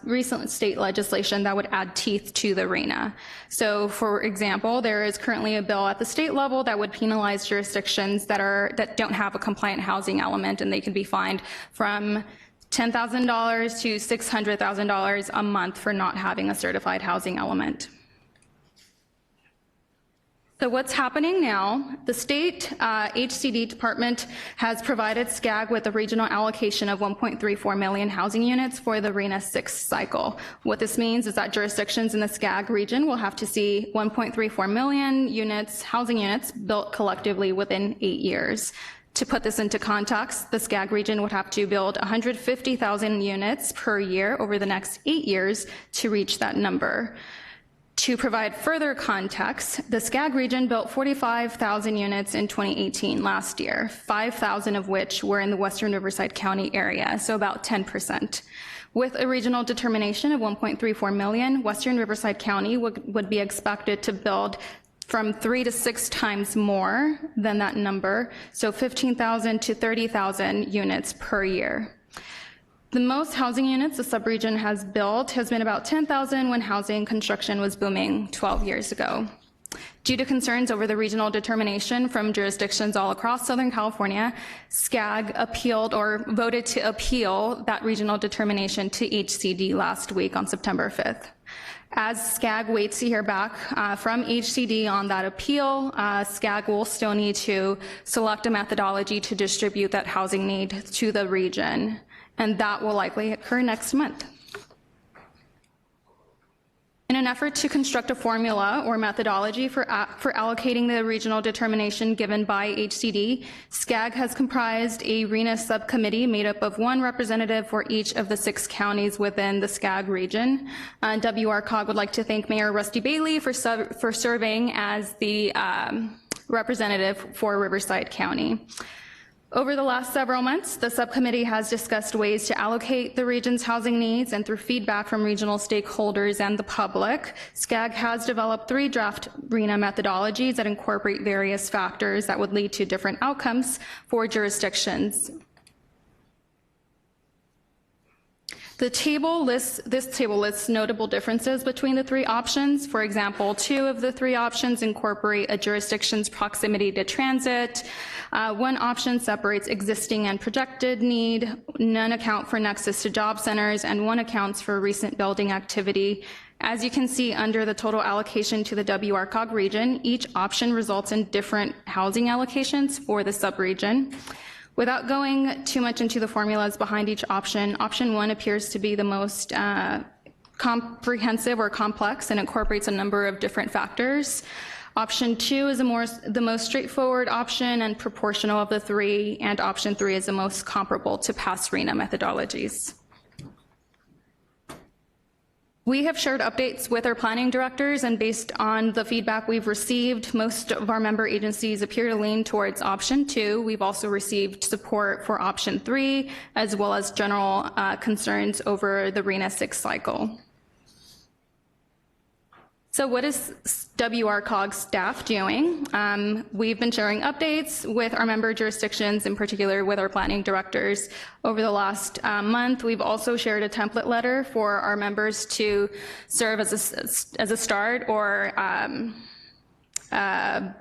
Speaker 11: recent state legislation that would add teeth to the RHNA. So, for example, there is currently a bill at the state level that would penalize jurisdictions that don't have a compliant housing element, and they can be fined from $10,000 to $600,000 a month for not having a certified housing element. So what's happening now, the state HCD department has provided SCAG with a regional allocation of 1.34 million housing units for the RHNA 6th cycle. What this means is that jurisdictions in the SCAG region will have to see 1.34 million units, housing units, built collectively within 8 years. To put this into context, the SCAG region would have to build 150,000 units per year over the next 8 years to reach that number. To provide further context, the SCAG region built 45,000 units in 2018 last year, 5,000 of which were in the Western Riverside County area, so about 10%. With a regional determination of 1.34 million, Western Riverside County would be expected to build from 3 to 6 times more than that number, so 15,000 to 30,000 units per year. The most housing units the subregion has built has been about 10,000 when housing construction was booming 12 years ago. Due to concerns over the regional determination from jurisdictions all across Southern California, SCAG appealed or voted to appeal that regional determination to HCD last week on September 5th. As SCAG waits to hear back from HCD on that appeal, SCAG will still need to select a methodology to distribute that housing need to the region, and that will likely occur next month. In an effort to construct a formula or methodology for allocating the regional determination given by HCD, SCAG has comprised a RENA subcommittee made up of one representative for each of the 6 counties within the SCAG region. WRCOG would like to thank Mayor Rusty Bailey for serving as the representative for Riverside County. Over the last several months, the subcommittee has discussed ways to allocate the region's housing needs, and through feedback from regional stakeholders and the public, SCAG has developed 3 draft RENA methodologies that incorporate various factors that would lead to different outcomes for jurisdictions. This table lists notable differences between the 3 options. For example, 2 of the 3 options incorporate a jurisdiction's proximity to transit. 1 option separates existing and projected need. None account for nexus to job centers, and 1 accounts for recent building activity. As you can see under the total allocation to the WRCOG region, each option results in different housing allocations for the subregion. Without going too much into the formulas behind each option, option 1 appears to be the most comprehensive or complex and incorporates a number of different factors. Option 2 is the most straightforward option and proportional of the 3, and option 3 is the most comparable to past RENA methodologies. We have shared updates with our planning directors, and based on the feedback we've received, most of our member agencies appear to lean towards option 2. We've also received support for option 3, as well as general concerns over the RENA 6 cycle. So what is WRCOG staff doing? We've been sharing updates with our member jurisdictions, in particular with our planning directors. Over the last month, we've also shared a template letter for our members to serve as a start or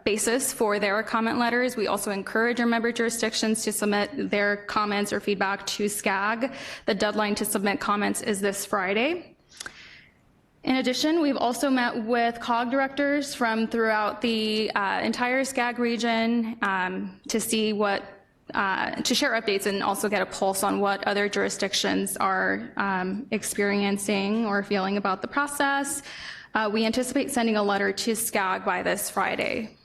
Speaker 11: basis for their comment letters. We also encourage our member jurisdictions to submit their comments or feedback to SCAG. The deadline to submit comments is this Friday. In addition, we've also met with COG directors from throughout the entire SCAG region to see to share updates and also get a pulse on what other jurisdictions are experiencing or feeling about the process. We anticipate sending a letter to SCAG by this Friday.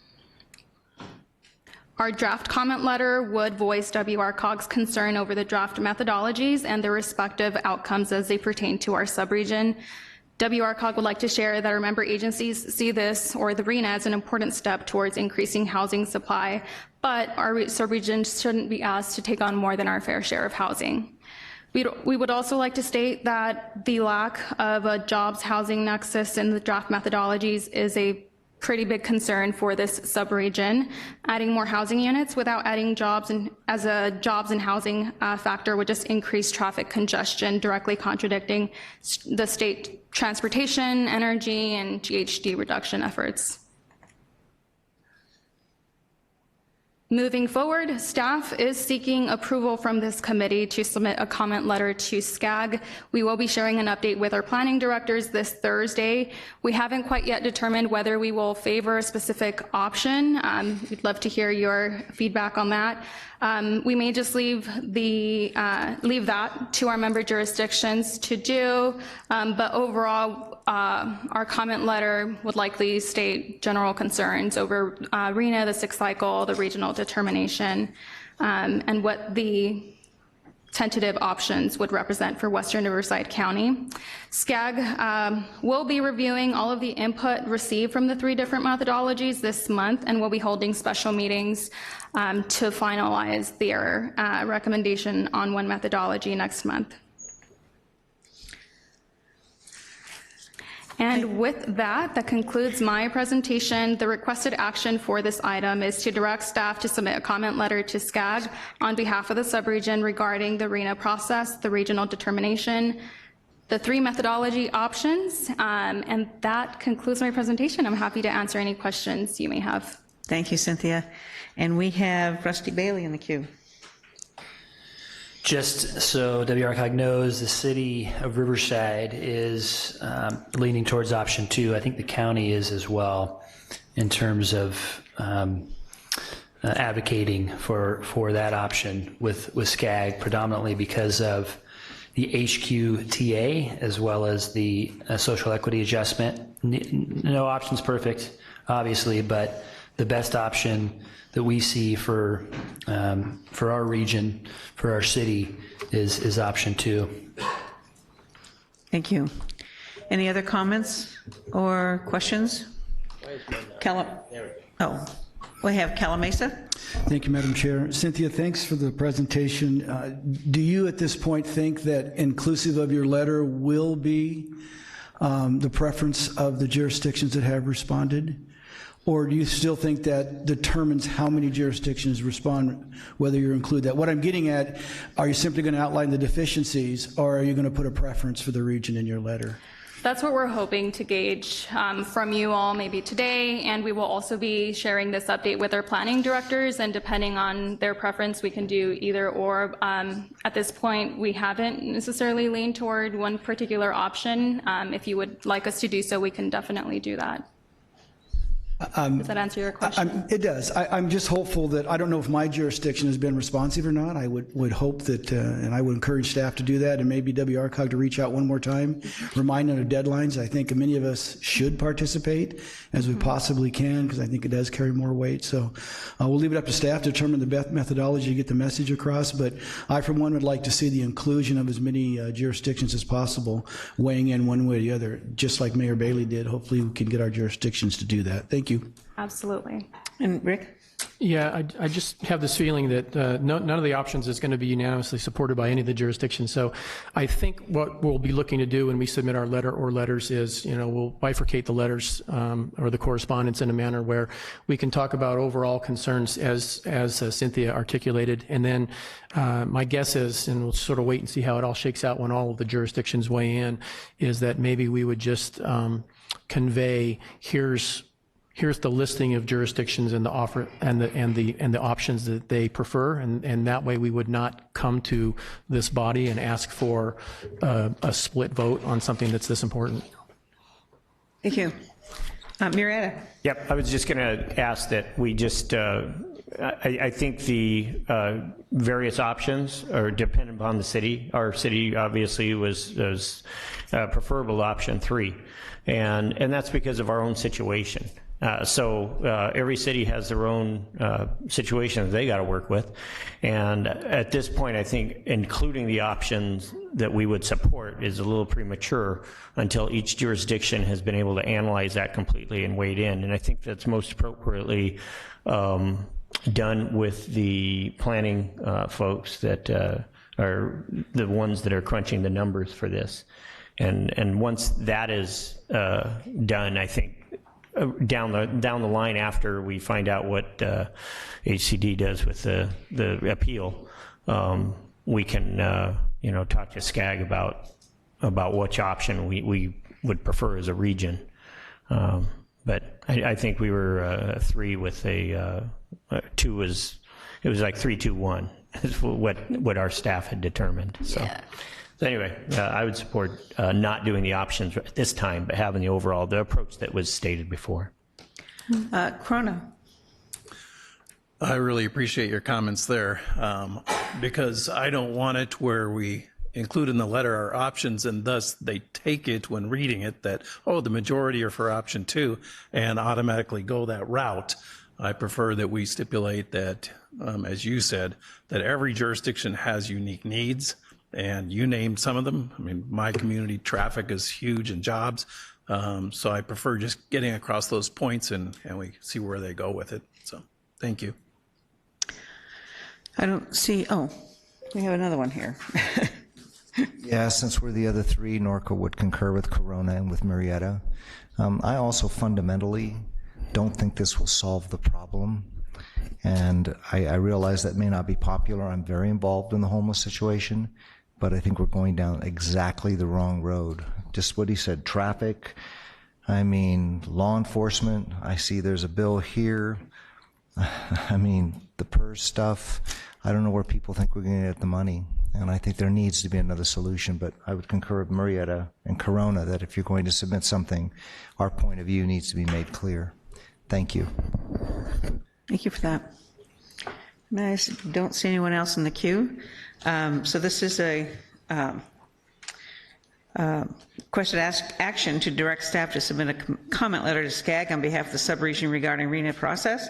Speaker 11: Our draft comment letter would voice WRCOG's concern over the draft methodologies and their respective outcomes as they pertain to our subregion. WRCOG would like to share that our member agencies see this, or the RENA, as an important step towards increasing housing supply, but our subregion shouldn't be asked to take on more than our fair share of housing. We would also like to state that the lack of a jobs housing nexus in the draft methodologies is a pretty big concern for this subregion. Adding more housing units without adding jobs as a jobs and housing factor would just increase traffic congestion, directly contradicting the state transportation, energy, and GHG reduction efforts. Moving forward, staff is seeking approval from this committee to submit a comment letter to SCAG. We will be sharing an update with our planning directors this Thursday. We haven't quite yet determined whether we will favor a specific option. We'd love to hear your feedback on that. We may just leave that to our member jurisdictions to do, but overall, our comment letter would likely state general concerns over RENA, the 6th cycle, the regional determination, and what the tentative options would represent for Western Riverside County. SCAG will be reviewing all of the input received from the 3 different methodologies this month, and will be holding special meetings to finalize their recommendation on one methodology next month. And with that, that concludes my presentation. The requested action for this item is to direct staff to submit a comment letter to SCAG on behalf of the subregion regarding the RENA process, the regional determination, the 3 methodology options, and that concludes my presentation. I'm happy to answer any questions you may have.
Speaker 1: Thank you, Cynthia. And we have Rusty Bailey in the queue.
Speaker 12: Just so WRCOG knows, the city of Riverside is leaning towards option 2. I think the county is as well, in terms of advocating for that option with SCAG, predominantly because of the HQTA as well as the social equity adjustment. No option's perfect, obviously, but the best option that we see for our region, for our city, is option 2.
Speaker 1: Thank you. Any other comments or questions? We have Calamasa.
Speaker 13: Thank you, Madam Chair. Cynthia, thanks for the presentation. Do you at this point think that inclusive of your letter will be the preference of the jurisdictions that have responded? Or do you still think that determines how many jurisdictions respond, whether you include that? What I'm getting at, are you simply going to outline the deficiencies, or are you going to put a preference for the region in your letter?
Speaker 11: That's what we're hoping to gauge from you all maybe today, and we will also be sharing this update with our planning directors, and depending on their preference, we can do either or. At this point, we haven't necessarily leaned toward one particular option. If you would like us to do so, we can definitely do that. Does that answer your question?
Speaker 13: It does. I'm just hopeful that, I don't know if my jurisdiction has been responsive or not. I would hope that, and I would encourage staff to do that, and maybe WRCOG to reach out one more time, remind them of deadlines. I think many of us should participate as we possibly can, because I think it does carry more weight. So we'll leave it up to staff to determine the best methodology to get the message across. But I, for one, would like to see the inclusion of as many jurisdictions as possible weighing in one way or the other, just like Mayor Bailey did. Hopefully we can get our jurisdictions to do that. Thank you.
Speaker 11: Absolutely.
Speaker 1: And Rick?
Speaker 7: Yeah, I just have this feeling that none of the options is going to be unanimously supported by any of the jurisdictions. So I think what we'll be looking to do when we submit our letter or letters is, we'll bifurcate the letters or the correspondence in a manner where we can talk about overall concerns as Cynthia articulated. And then my guess is, and we'll sort of wait and see how it all shakes out when all of the jurisdictions weigh in, is that maybe we would just convey, here's the listing of jurisdictions and the offer and the options that they prefer, and that way we would not come to this body and ask for a split vote on something that's this important.
Speaker 1: Thank you. Marietta.
Speaker 10: Yep, I was just going to ask that we just, I think the various options are dependent upon the city. Our city obviously was preferable option 3, and that's because of our own situation. So every city has their own situation that they got to work with. And at this point, I think including the options that we would support is a little premature until each jurisdiction has been able to analyze that completely and weighed in. And I think that's most appropriately done with the planning folks that are the ones that are crunching the numbers for this. And once that is done, I think down the line, after we find out what HCD does with the appeal, we can talk to SCAG about which option we would prefer as a region. But I think we were 3 with a 2 was, it was like 3-2-1 is what our staff had determined. So. Yeah. So anyway, I would support not doing the options at this time, but having the approach that was stated before.
Speaker 1: Corona.
Speaker 8: I really appreciate your comments there, because I don't want it where we include in the letter our options and thus they take it when reading it that, the majority are for option 2 and automatically go that route. I prefer that we stipulate that, as you said, that every jurisdiction has unique needs. And you named some of them. I mean, my community traffic is huge and jobs. So I prefer just getting across those points and we see where they go with it. So thank you.
Speaker 1: I don't see, we have another one here.
Speaker 4: Yeah, since we're the other 3, Norco would concur with Corona and with Marietta. I also fundamentally don't think this will solve the problem. And I realize that may not be popular. I'm very involved in the homeless situation. But I think we're going down exactly the wrong road. Just what he said, traffic, law enforcement. I see there's a bill here. The PERS stuff. I don't know where people think we're going to get the money. And I think there needs to be another solution. But I would concur with Marietta and Corona that if you're going to submit something, our point of view needs to be made clear. Thank you.
Speaker 1: Thank you for that. I don't see anyone else in the queue. So this is a Requested action to direct staff to submit a comment letter to SCAG on behalf of the subregion regarding RENA process,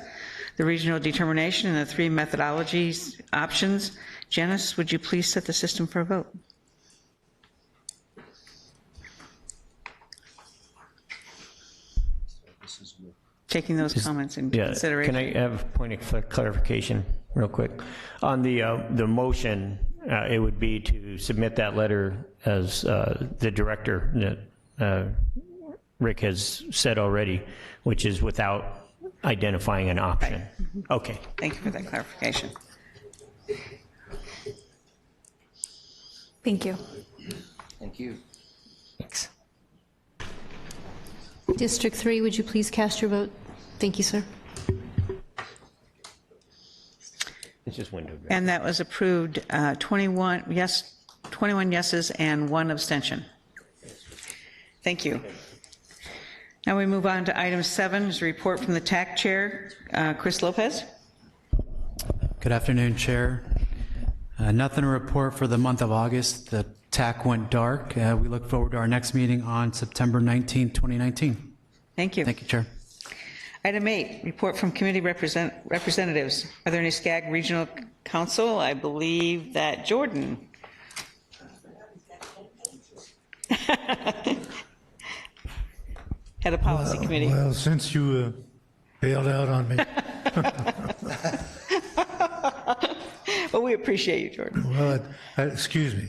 Speaker 1: the regional determination, and the 3 methodologies options. Janice, would you please set the system for a vote? Taking those comments into consideration.
Speaker 10: Can I have a point of clarification real quick? On the motion, it would be to submit that letter as the director, Rick has said already, which is without identifying an option.
Speaker 1: Right.
Speaker 10: Okay.
Speaker 1: Thank you for that clarification.
Speaker 11: Thank you.
Speaker 4: Thank you.
Speaker 10: Thanks.
Speaker 2: District 3, would you please cast your vote? Thank you, sir.
Speaker 10: It's just window.
Speaker 1: And that was approved, 21 yeses and 1 abstention. Thank you. Now we move on to item 7, is a report from the TAC chair, Chris Lopez.
Speaker 14: Good afternoon, Chair. Nothing to report for the month of August. The TAC went dark. We look forward to our next meeting on September 19, 2019.
Speaker 1: Thank you.
Speaker 14: Thank you, Chair.
Speaker 1: Item 8, report from committee representatives. Are there any SCAG Regional Council? I believe that Jordan. Head of Policy Committee.
Speaker 15: Well, since you bailed out on me.
Speaker 1: Well, we appreciate you, Jordan.
Speaker 15: Well, excuse me.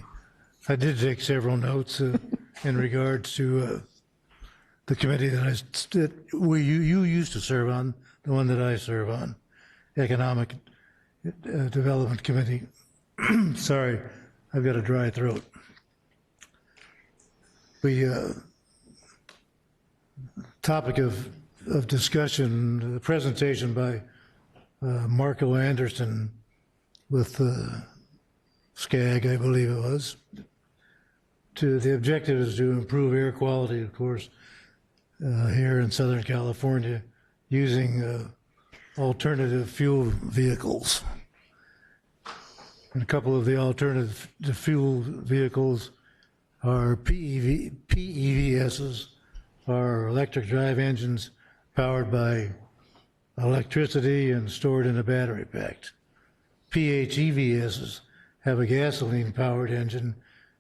Speaker 15: I did take several notes in regards to the committee that you used to serve on, the one that I serve on, Economic Development Committee. Sorry, I've got a dry throat. Topic of discussion, the presentation by Marco Anderson with SCAG, I believe it was. The objective is to improve air quality, of course, here in Southern California using alternative fuel vehicles. And a couple of the alternative fuel vehicles are PEVSs, are electric drive engines powered by electricity and stored in a battery pack. PHEVSs have a gasoline-powered engine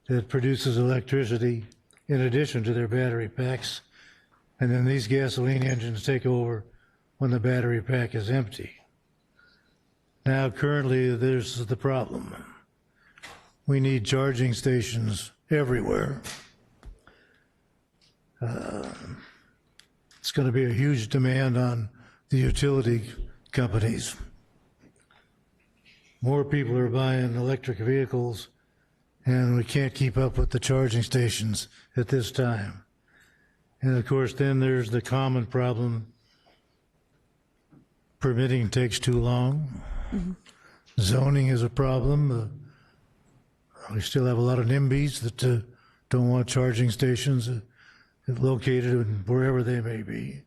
Speaker 15: that produces electricity in addition to their battery packs, and then these gasoline engines take over when the battery pack is empty. Now, currently, there's the problem. We need charging stations everywhere. It's going to be a huge demand on the utility companies. More people are buying electric vehicles, and we can't keep up with the charging stations at this time. And of course, then there's the common problem. Permitting takes too long. Mm-hmm. Zoning is a problem. We still have a lot of NIMBYs that don't want charging stations located wherever they may be.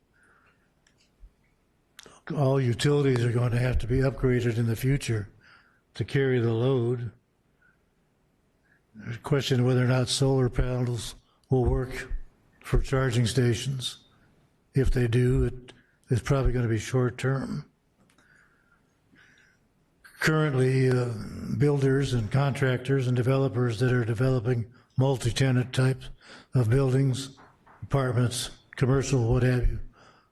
Speaker 15: All utilities are going to have to be upgraded in the future to carry the load. There's a question of whether or not solar panels will work for charging stations. If they do, it's probably going to be short term. Currently, builders and contractors and developers that are developing multi-tenant types of buildings, apartments, commercial, what have you,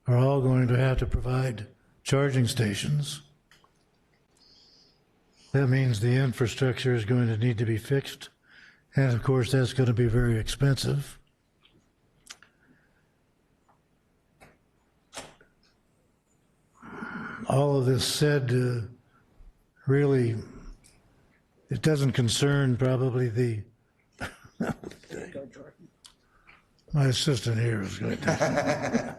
Speaker 15: are all going to have to provide charging stations. That means the infrastructure is going to need to be fixed, and of course that's going to be very expensive. All of this said, really, it doesn't concern probably the my assistant here is going to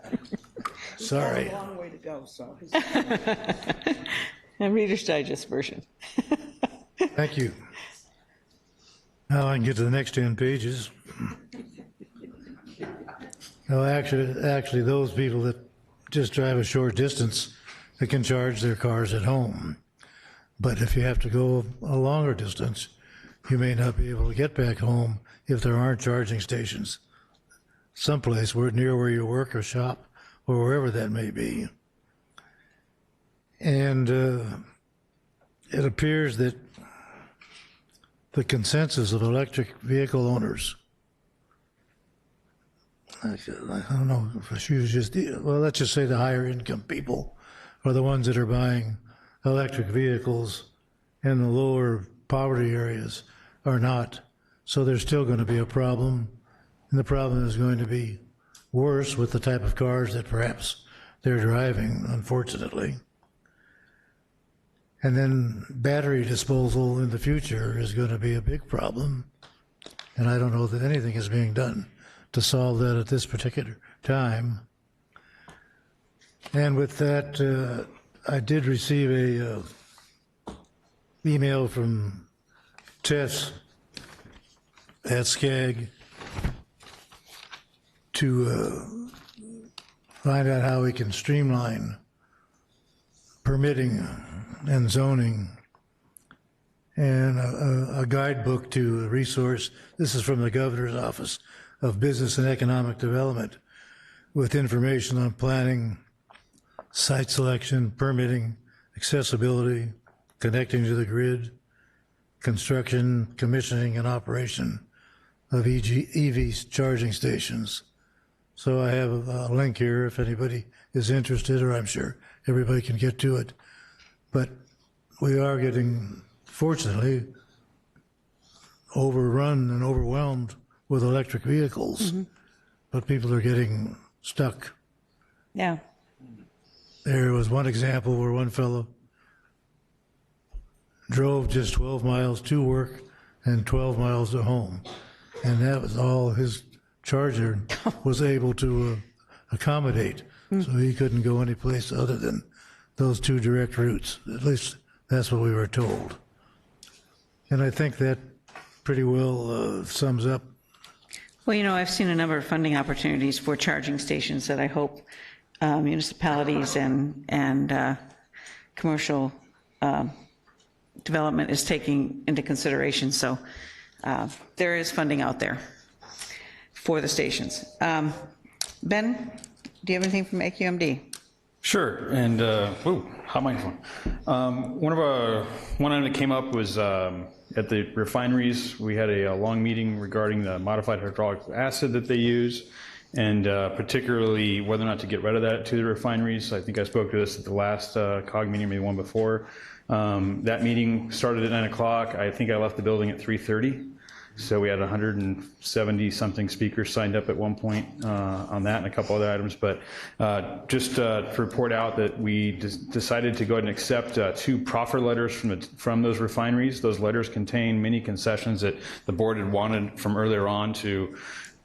Speaker 15: sorry.
Speaker 1: A long way to go, so. A Reader's Digest version.
Speaker 15: Thank you. Now I can get to the next 10 pages. No, actually, those people that just drive a short distance, they can charge their cars at home. But if you have to go a longer distance, you may not be able to get back home if there aren't charging stations someplace near where you work or shop or wherever that may be. And it appears that the consensus of electric vehicle owners, I don't know if I should just, well, let's just say the higher income people are the ones that are buying electric vehicles, and the lower poverty areas are not. So there's still going to be a problem, and the problem is going to be worse with the type of cars that perhaps they're driving, unfortunately. And then battery disposal in the future is going to be a big problem, and I don't know that anything is being done to solve that at this particular time. And with that, I did receive a email from Tess at SCAG to find out how we can streamline permitting and zoning, and a guidebook to a resource. This is from the Governor's Office of Business and Economic Development, with information on planning, site selection, permitting, accessibility, connecting to the grid, construction, commissioning, and operation of EV charging stations. So I have a link here if anybody is interested, or I'm sure everybody can get to it. But we are getting, fortunately, overrun and overwhelmed with electric vehicles, but people are getting stuck.
Speaker 1: Yeah.
Speaker 15: There was one example where one fellow drove just 12 miles to work and 12 miles to home, and that was all his charger was able to accommodate. So he couldn't go any place other than those two direct routes. At least that's what we were told. And I think that pretty well sums up.
Speaker 1: Well, you know, I've seen a number of funding opportunities for charging stations that I hope municipalities and commercial development is taking into consideration. So there is funding out there for the stations. Ben, do you have anything from AQMD?
Speaker 16: Sure, and hot microphone. One item that came up was at the refineries. We had a long meeting regarding the modified hydraulic acid that they use, and particularly whether or not to get rid of that to the refineries. I think I spoke to this at the last COG meeting, maybe one before. That meeting started at 9 o'clock. I think I left the building at 3:30. So we had 170 something speakers signed up at one point on that and a couple other items. But just to report out that we decided to go ahead and accept 2 proffer letters from those refineries. Those letters contain many concessions that the board had wanted from earlier on to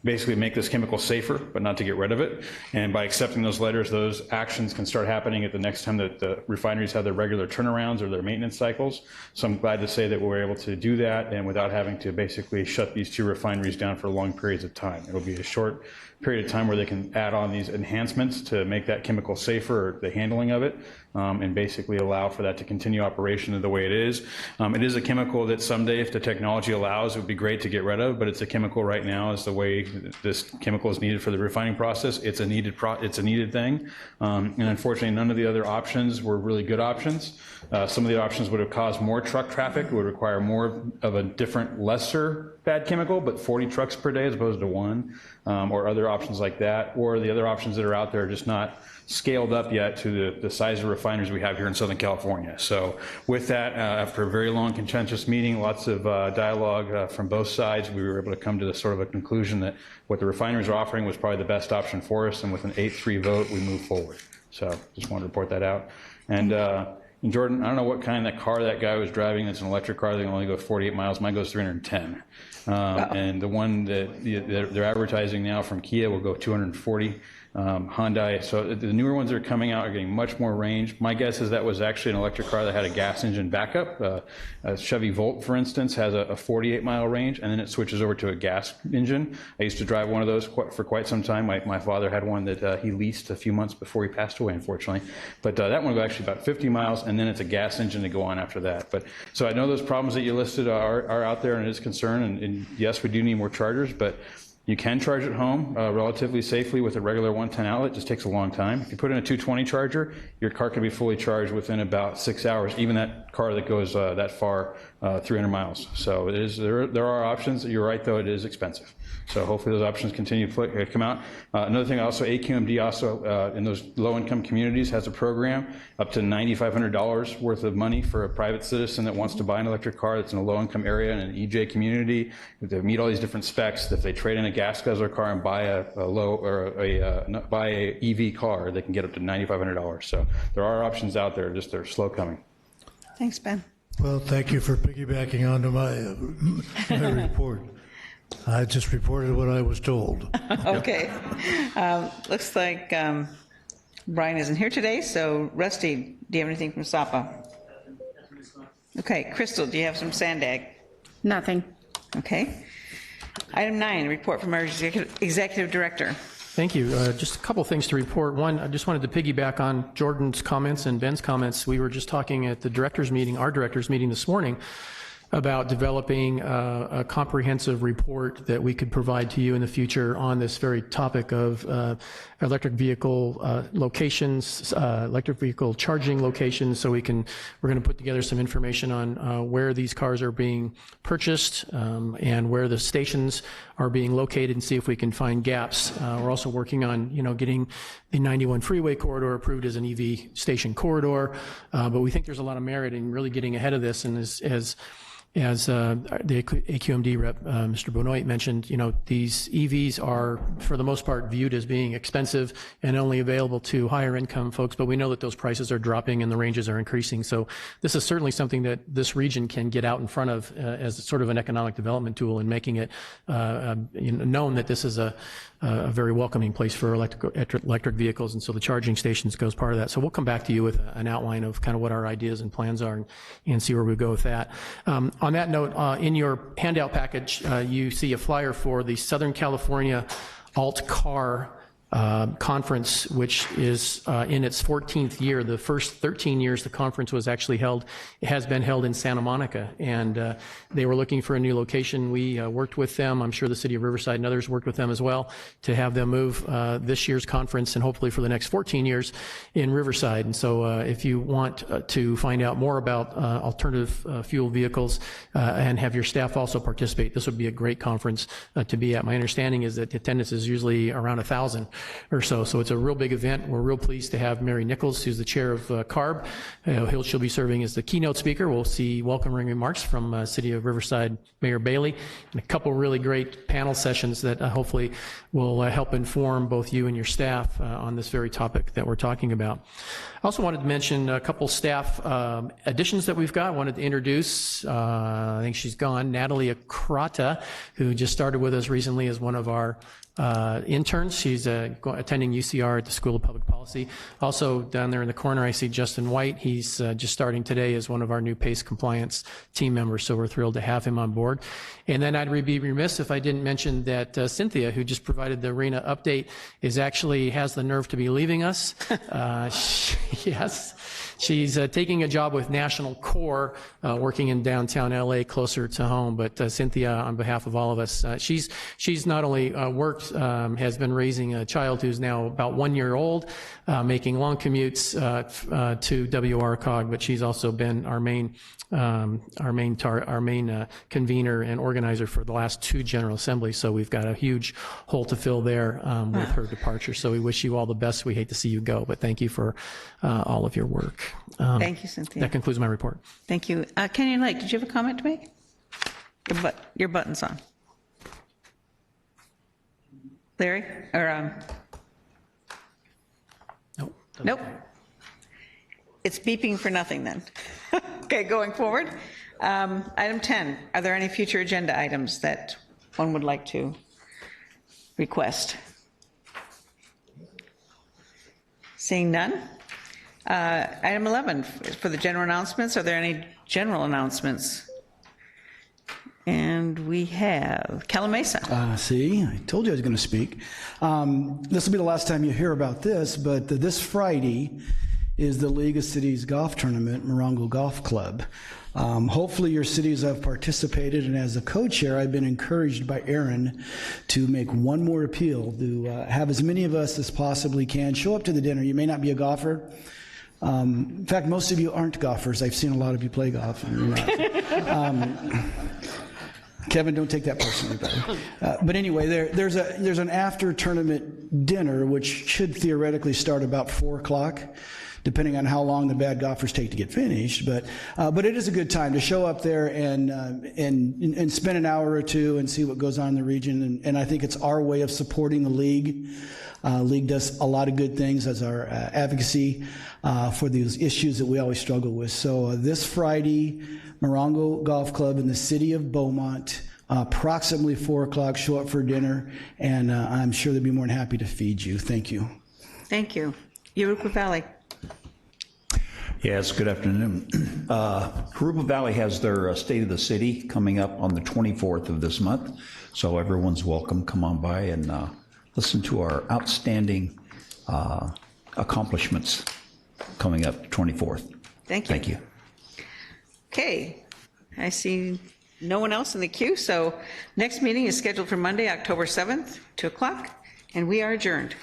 Speaker 16: basically make this chemical safer, but not to get rid of it. And by accepting those letters, those actions can start happening at the next time that the refineries have their regular turnarounds or their maintenance cycles. So I'm glad to say that we're able to do that and without having to basically shut these 2 refineries down for long periods of time. It'll be a short period of time where they can add on these enhancements to make that chemical safer, or the handling of it, and basically allow for that to continue operation the way it is. It is a chemical that someday, if the technology allows, it would be great to get rid of, but it's a chemical right now is the way this chemical is needed for the refining process. It's a needed thing, and unfortunately none of the other options were really good options. Some of the options would have caused more truck traffic, would require more of a different, lesser bad chemical, but 40 trucks per day as opposed to 1, or other options like that, or the other options that are out there are just not scaled up yet to the size of refineries we have here in Southern California. So with that, after a very long contentious meeting, lots of dialogue from both sides, we were able to come to sort of a conclusion that what the refineries are offering was probably the best option for us, and with an 8-3 vote, we moved forward. So just wanted to report that out. And Jordan, I don't know what kind of car that guy was driving. It's an electric car. They only go 48 miles. Mine goes 310. And the one that they're advertising now from Kia will go 240. Hyundai. So the newer ones that are coming out are getting much more range. My guess is that was actually an electric car that had a gas engine backup. A Chevy Volt, for instance, has a 48-mile range, and then it switches over to a gas engine. I used to drive one of those for quite some time. My father had one that he leased a few months before he passed away, unfortunately. But that one was actually about 50 miles, and then it's a gas engine to go on after that. But so I know those problems that you listed are out there and it is a concern, and yes, we do need more chargers, but you can charge at home relatively safely with a regular 110 outlet. It just takes a long time. If you put in a 220 charger, your car can be fully charged within about 6 hours, even that car that goes that far, 300 miles. So it is, there are options. You're right, though, it is expensive. So hopefully those options continue to come out. Another thing also, AQMD also in those low-income communities has a program up to $9,500 worth of money for a private citizen that wants to buy an electric car that's in a low-income area in an EJ community. If they meet all these different specs, if they trade in a gas guzzler car and buy buy a EV car, they can get up to $9,500. So there are options out there, just they're slow coming.
Speaker 1: Thanks, Ben.
Speaker 15: Well, thank you for piggybacking onto my report. I just reported what I was told.
Speaker 1: Okay. Looks like Brian isn't here today, so Rusty, do you have anything from SAPA? Okay. Crystal, do you have some Sandag?
Speaker 11: Nothing.
Speaker 1: Okay. Item 9, report from our executive director.
Speaker 7: Thank you. Just a couple things to report. One, I just wanted to piggyback on Jordan's comments and Ben's comments. We were just talking at the directors meeting, our directors meeting this morning, about developing a comprehensive report that we could provide to you in the future on this very topic of electric vehicle locations, electric vehicle charging locations. So we're going to put together some information on where these cars are being purchased and where the stations are being located, and see if we can find gaps. We're also working on, getting the 91 freeway corridor approved as an EV station corridor, but we think there's a lot of merit in really getting ahead of this. And as the AQMD rep, Mr. Benoit, mentioned, these EVs are, for the most part, viewed as being expensive and only available to higher income folks, but we know that those prices are dropping and the ranges are increasing. So this is certainly something that this region can get out in front of as sort of an economic development tool, and making it known that this is a very welcoming place for electric vehicles, and so the charging stations goes part of that. So we'll come back to you with an outline of kind of what our ideas and plans are, and see where we go with that. On that note, in your handout package, you see a flyer for the Southern California Alt Car conference, which is in its 14th year. The first 13 years the conference was actually held, it has been held in Santa Monica, and they were looking for a new location. We worked with them. I'm sure the city of Riverside and others worked with them as well to have them move this year's conference, and hopefully for the next 14 years in Riverside. And so if you want to find out more about alternative fuel vehicles and have your staff also participate, this would be a great conference to be at. My understanding is that attendance is usually around 1,000 or so. So it's a real big event. We're real pleased to have Mary Nichols, who's the chair of CARB. She'll be serving as the keynote speaker. We'll see welcoming remarks from City of Riverside Mayor Bailey, and a couple really great panel sessions that hopefully will help inform both you and your staff on this very topic that we're talking about. I also wanted to mention a couple staff additions that we've got. I wanted to introduce, I think she's gone, Natalie Acrata, who just started with us recently as one of our interns. She's attending UCR at the School of Public Policy. Also down there in the corner, I see Justin White. He's just starting today as one of our new PACE compliance team members, so we're thrilled to have him on board. And then I'd be remiss if I didn't mention that Cynthia, who just provided the RENA update, has the nerve to be leaving us. Yes. She's taking a job with National Core, working in downtown LA, closer to home. But Cynthia, on behalf of all of us, she's not only has been raising a child who's now about 1 year old, making long commutes to WRCOG, but she's also been our main convener and organizer for the last 2 General Assemblies. So we've got a huge hole to fill there with her departure. So we wish you all the best. We hate to see you go, but thank you for all of your work.
Speaker 1: Thank you, Cynthia.
Speaker 7: That concludes my report.
Speaker 1: Thank you. Kenyon Lake, did you have a comment to make? Your button's on. Larry? Or, Nope. It's beeping for nothing then. Okay, going forward. Item 10, are there any future agenda items that one would like to request? Seeing none. Item 11, for the general announcements. Are there any general announcements? And we have Calamasa.
Speaker 13: See, I told you I was going to speak. This will be the last time you hear about this, but this Friday is the League of Cities Golf Tournament, Morongo Golf Club. Hopefully your cities have participated, and as a co-chair, I've been encouraged by Aaron to make one more appeal to have as many of us as possibly can show up to the dinner. You may not be a golfer. In fact, most of you aren't golfers. I've seen a lot of you play golf. And you're not. Kevin, don't take that personally, but anyway, there's an after-tournament dinner, which should theoretically start about 4 o'clock, depending on how long the bad golfers take to get finished. But it is a good time to show up there and spend an hour or two and see what goes on in the region. And I think it's our way of supporting the league. League does a lot of good things as our advocacy for these issues that we always struggle with. So this Friday, Morongo Golf Club in the city of Beaumont, approximately 4 o'clock, show up for dinner, and I'm sure they'll be more than happy to feed you. Thank you.
Speaker 1: Thank you. Urupa Valley.
Speaker 17: Yes, good afternoon. Urupa Valley has their State of the City coming up on the 24th of this month, so everyone's welcome. Come on by and listen to our outstanding accomplishments coming up 24th.
Speaker 1: Thank you.
Speaker 17: Thank you.
Speaker 1: Okay, I see no one else in the queue, so next meeting is scheduled for Monday, October 7th, 2 o'clock, and we are adjourned.